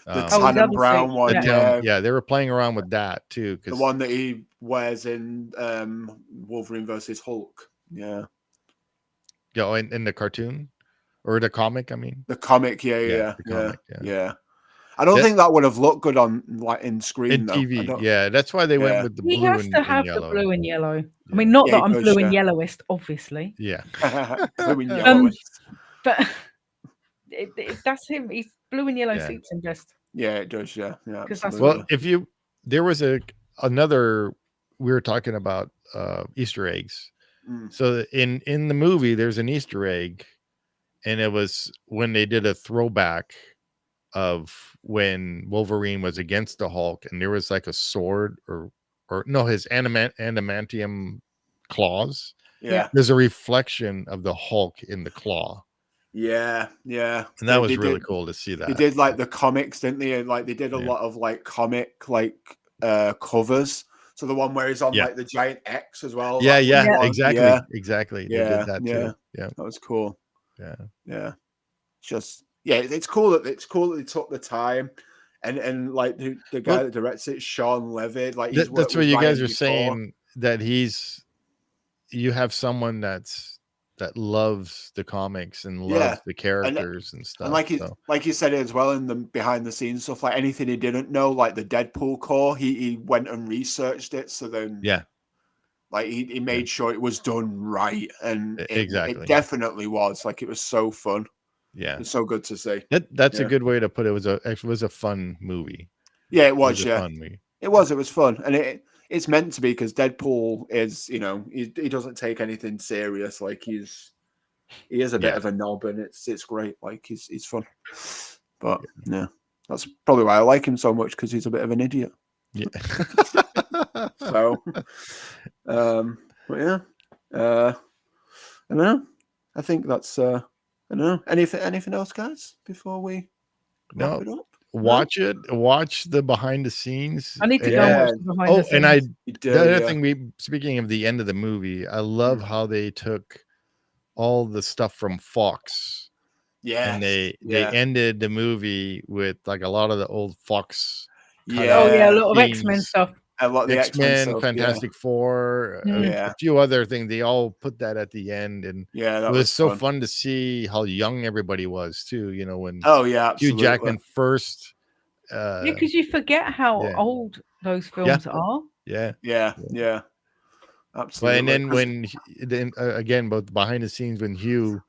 the tan brown one. They were playing around with that too. The one that he wears in Wolverine versus Hulk. Yeah. Yeah, in the cartoon or the comic. I mean, the comic. Yeah. I don't think that would have looked good on in screen in TV. Yeah, that's why they went with the blue. He has to have the blue and yellow. I mean, not that I'm blue and yellowist, obviously. Yeah, blue and yellowist. But that's him. He's blue and yellow suits him best. Yeah, it does. Yeah. Well, there was another. We were talking about Easter eggs. So in the movie, there's an Easter egg, and it was when they did a throwback of when Wolverine was against the Hulk, and there was like a sword or no, his adamantium claws. Yeah, there's a reflection of the Hulk in the claw. Yeah. And that was really cool to see that. They did like the comics, didn't they? Like they did a lot of like comic covers. So the one where he's on like the giant X as well. Exactly. They did that too. Yeah, that was cool. Yeah. Just it's cool that they took the time, and like the guy that directs it, Sean Levy. Like that's what you guys are saying, that you have someone that loves the comics and loves the characters and stuff. And like you said as well in the behind the scenes stuff, like anything he didn't know, like the Deadpool core, he went and researched it. So then like he made sure it was done right, and it definitely was. Like it was so fun. Yeah, it's so good to see. That's a good way to put it. It was a fun movie. Yeah, it was. It was fun, and it's meant to be, because Deadpool is, he doesn't take anything serious. Like he is a bit of a knob, and it's great. Like he's fun, but that's probably why I like him so much, because he's a bit of an idiot. Yeah. So, but I don't know. I think that's I don't know. Anything else, guys, before we wrap it up? Watch it. Watch the behind the scenes. I need to go watch the behind the scenes. And the other thing, speaking of the end of the movie, I love how they took all the stuff from Fox. Yeah. And they ended the movie with like a lot of the old Fox. A lot of X-Men stuff. A lot of the X-Men, Fantastic Four, a few other things. They all put that at the end, and it was so fun to see how young everybody was too. When Hugh Jackman first. Because you forget how old those films are. Yeah, absolutely. And then again, both behind the scenes, when Hugh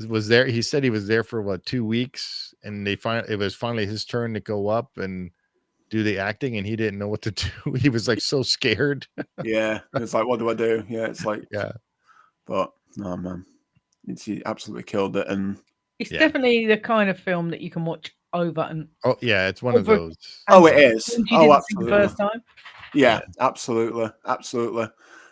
was there, he said he was there for 2 weeks, and it was finally his turn to go up, and do the acting, and he didn't know what to do. He was like so scared. Yeah, it's like, what do I do? Yeah, it's like, Yeah. But no, man, he absolutely killed it, and it's definitely the kind of film that you can watch over and. Oh yeah, it's one of those. Oh, it is. You Oh, didn't absolutely. see the first time. Yeah, absolutely,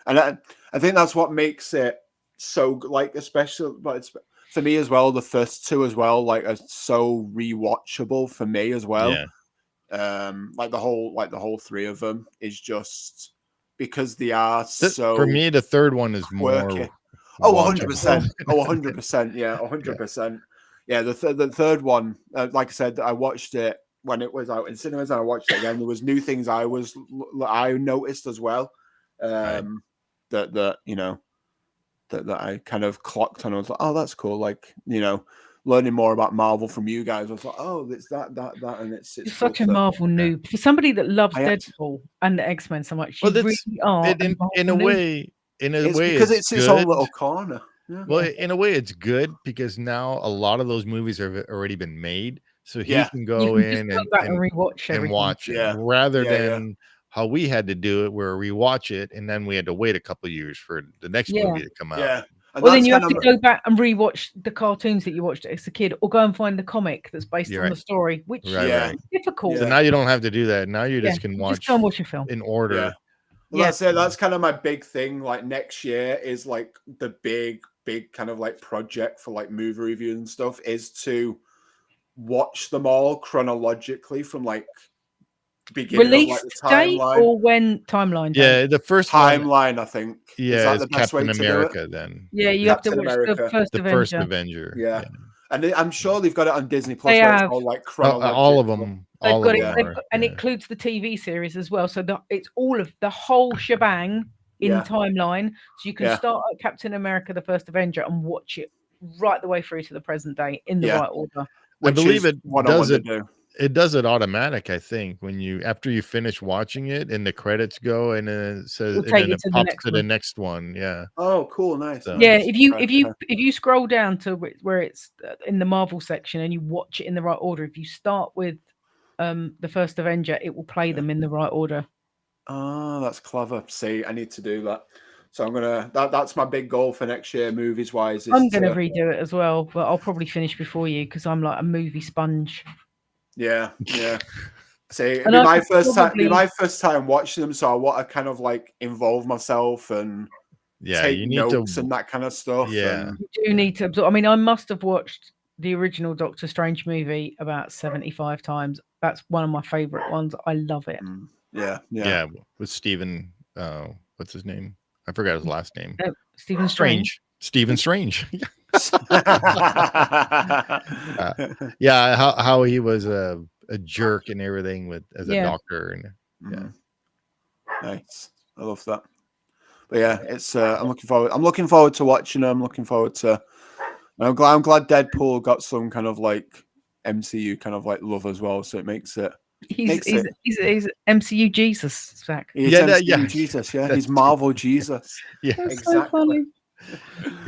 and I think that's what makes it so like especially, but it's for me as well. The first two as well, like, are so rewatchable for me as well. Yeah. Like the whole three of them is just because they are so. For me, the third one is quirky. more. Oh, 100%. Oh, 100%. Yeah, 100%. Yeah, the third one, like I said, I watched it when it was out in cinemas, and I watched it again. There was new things I noticed as well. That you know that I kind of clocked on. I was like, oh, that's cool. Like, you know, learning more about Marvel from you guys. I was like, oh, it's that, and it's such a Marvel noob. For somebody that loves Deadpool and the X-Men so much, you really are. In a way, because it's its own little corner. Yeah. Well, in a way, it's good because now a lot of those movies have already been made, so he can go in and rewatch and watch it, rather than how we had to do it, where we watch it and then we had to wait a couple of years for the next movie to come out. Yeah. Well, then you have to go back and rewatch the cartoons that you watched as a kid, or go and find the comic that's based on the story, which is difficult. So now you don't have to do that. Now you just can watch a film in order. Well, that's it. That's kind of my big thing. Like, next year is like the big kind of like project for like movie review and stuff, is to watch them all chronologically from like beginning release of, like, the timeline. Date or when timeline. Yeah, the first timeline, I think. Yeah, is that it's the best Captain way to America. do it? Then you have to watch the first Avenger. Yeah. And I'm sure they've got it on Disney Plus. They have all like chronological. All of them. They've got it, and it includes the TV series as well. So it's all of the whole shebang in timeline. So you can start at Captain America: The First Avenger and watch it right the way through to the present day in the right order. I believe it does it. It does it automatic, I think, when after you finish watching it and the credits go and then it says, and then it pops to the next one. Yeah. Oh, cool, nice. So, yeah, if you scroll down to where it's in the Marvel section and you watch it in the right order, if you start with the First Avenger, it will play them in the right order. Oh, that's clever. See, I need to do that. So I'm gonna. That's my big goal for next year, movies wise. I'm gonna redo it as well, but I'll probably finish before you because I'm like a movie sponge. Yeah. See, it'd be my first time watching them, so I want to kind of like involve myself and take notes and that kind of stuff. Yeah, you do need to absorb. I mean, I must have watched the original Doctor Strange movie about 75 times. That's one of my favorite ones. I love it. Yeah. With Stephen, what's his name? I forgot his last name. Stephen Strange. Stephen Strange. How he was a jerk and everything as a doctor, and nice. I love that. But yeah, it's I'm looking forward to watching them. I'm looking forward to. I'm glad Deadpool got some kind of like MCU kind of like love as well. So it makes it. He's MCU Jesus, Zach. He's MCU Jesus. Yeah, he's Marvel Jesus. Yeah, that's exactly. So funny.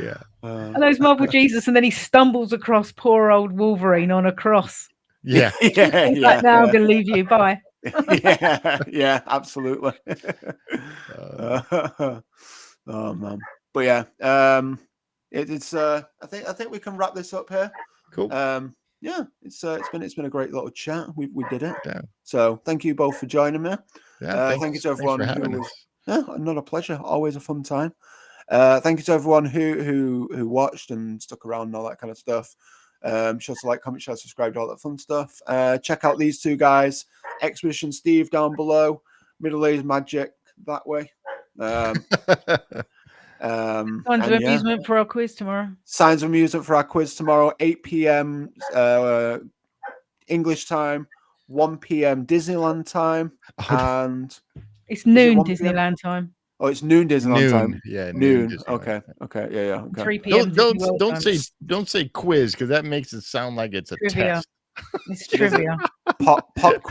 Yeah, and those Marvel Jesus, and then he stumbles across poor old Wolverine on a cross. Yeah, Now I'm gonna leave you. Bye. yeah, absolutely. Oh man, but yeah, it's. I think we can wrap this up here. Cool. Yeah, it's been a great little chat. We did it. Yeah. So thank you both for joining me. Yeah. Thank you to everyone who was. Yeah, not a pleasure. Always a fun time. Thank you to everyone who watched and stuck around and all that kind of stuff. Sure to like, comment, share, subscribe, all that fun stuff. Check out these two guys, Expedition Steve down below, Middle Age Magic that way. Signs of amusement for our quiz tomorrow. Signs of amusement for our quiz tomorrow, 8 p.m. English time, 1 p.m. Disneyland time, and it's noon Disneyland time. Oh, it's noon Disneyland time. Yeah, noon. Okay. Yeah. Okay. 3 p.m. Don't say quiz because that makes it sound like it's a test. It's trivia.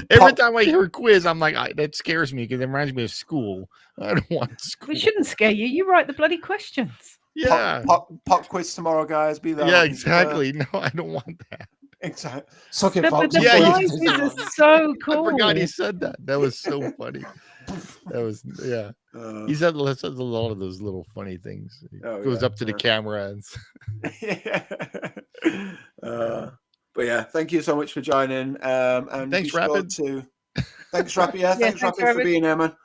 Every time I hear quiz, I'm like, that scares me because it reminds me of school. I don't want school. It shouldn't scare you. You write the bloody questions. Yeah. Pop quiz tomorrow, guys. Be there. Yeah, exactly. No, I don't want that. Exactly. Suck it, But Fox. the Yeah, prizes are so cool. I forgot he said that. That was so funny. That was he said a lot of those little funny things. He goes up to the camera and. But yeah, thank you so much for joining. And thanks, Rapid. Thanks, Rapid. Yeah, thanks, Rapid, for being here, man.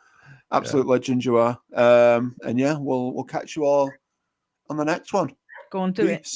Absolute legend you are. And yeah, we'll catch you all on the next one. Go on, do it.